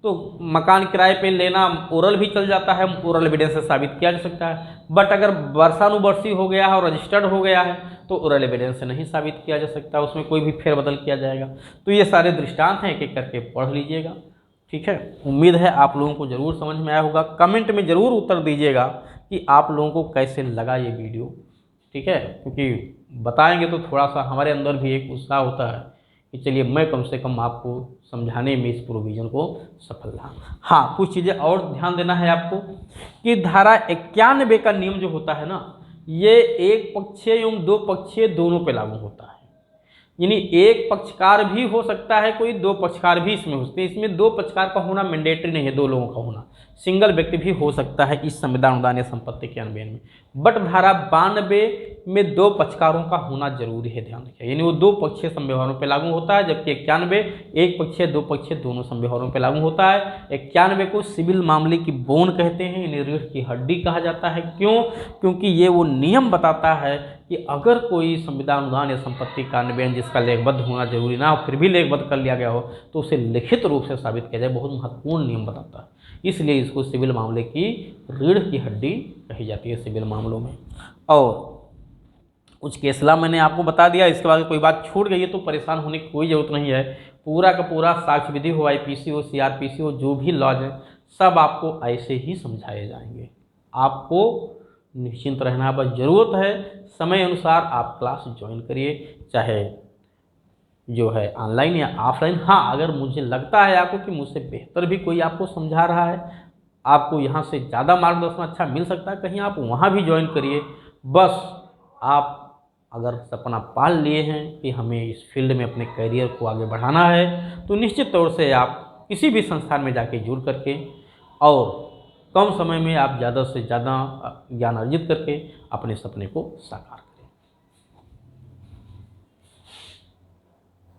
तो मकान किराए पे लेना ओरल भी चल जाता है, ओरल एविडेंस से साबित किया जा सकता है। बट अगर वर्षानुवर्षी हो गया है और रजिस्टर्ड हो गया है तो ओरल एविडेंस से नहीं साबित किया जा सकता, उसमें कोई भी फेरबदल किया जाएगा। तो ये सारे दृष्टांत हैं, एक एक करके पढ़ लीजिएगा। ठीक है, उम्मीद है आप लोगों को ज़रूर समझ में आया होगा। कमेंट में ज़रूर उत्तर दीजिएगा कि आप लोगों को कैसे लगा ये वीडियो। ठीक है, क्योंकि बताएंगे तो थोड़ा सा हमारे अंदर भी एक उत्साह होता है कि चलिए मैं कम से कम आपको समझाने में इस प्रोविज़न को सफल रहा। हाँ, कुछ चीज़ें और ध्यान देना है आपको कि धारा 91 का नियम जो होता है ना, ये एक पक्षीय एवं दो पक्षीय दोनों पे लागू होता है। यानी एक पक्षकार भी हो सकता है कोई, दो पक्षकार भी इसमें हो सकते हैं। इसमें दो पक्षकार का होना मैंडेटरी नहीं है, दो लोगों का होना, सिंगल व्यक्ति भी हो सकता है इस संविधान अनुदान या संपत्ति के अन्वयन में। बट धारा 92 में दो पक्षकारों का होना जरूरी है, ध्यान रखिए। यानी वो दो पक्षीय संव्यवहारों पर लागू होता है, जबकि 91 एक पक्षीय दो पक्षीय दोनों संव्यवहारों पर लागू होता है। 91 को सिविल मामले की बोन कहते हैं, यानी रीढ़ की हड्डी कहा जाता है। क्यों? क्योंकि ये वो नियम बताता है कि अगर कोई संविधान अनुदान या संपत्ति का अन्वयन जिसका लेखबद्ध होना जरूरी ना हो, फिर भी लेखबद्ध कर लिया गया हो, तो उसे लिखित रूप से साबित किया जाए। बहुत महत्वपूर्ण नियम बताता है, इसलिए इसको सिविल मामले की रीढ़ की हड्डी कही जाती है सिविल मामलों में। और कुछ केसला मैंने आपको बता दिया, इसके बाद कोई बात छूट गई है तो परेशान होने की कोई ज़रूरत नहीं है। पूरा का पूरा साक्ष्य विधि हो, IPC हो, CRPC हो, जो भी लॉज है सब आपको ऐसे ही समझाए जाएंगे। आपको निश्चिंत रहना, बस ज़रूरत है समय अनुसार आप क्लास ज्वाइन करिए, चाहे जो है ऑनलाइन या ऑफलाइन। हाँ, अगर मुझे लगता है आपको कि मुझसे बेहतर भी कोई आपको समझा रहा है, आपको यहाँ से ज़्यादा मार्गदर्शन अच्छा मिल सकता है, कहीं आप वहाँ भी ज्वाइन करिए। बस आप अगर सपना पाल लिए हैं कि हमें इस फील्ड में अपने करियर को आगे बढ़ाना है, तो निश्चित तौर से आप किसी भी संस्थान में जाके जुड़ करके और कम समय में आप ज़्यादा से ज़्यादा ज्ञान अर्जित करके अपने सपने को साकार करें।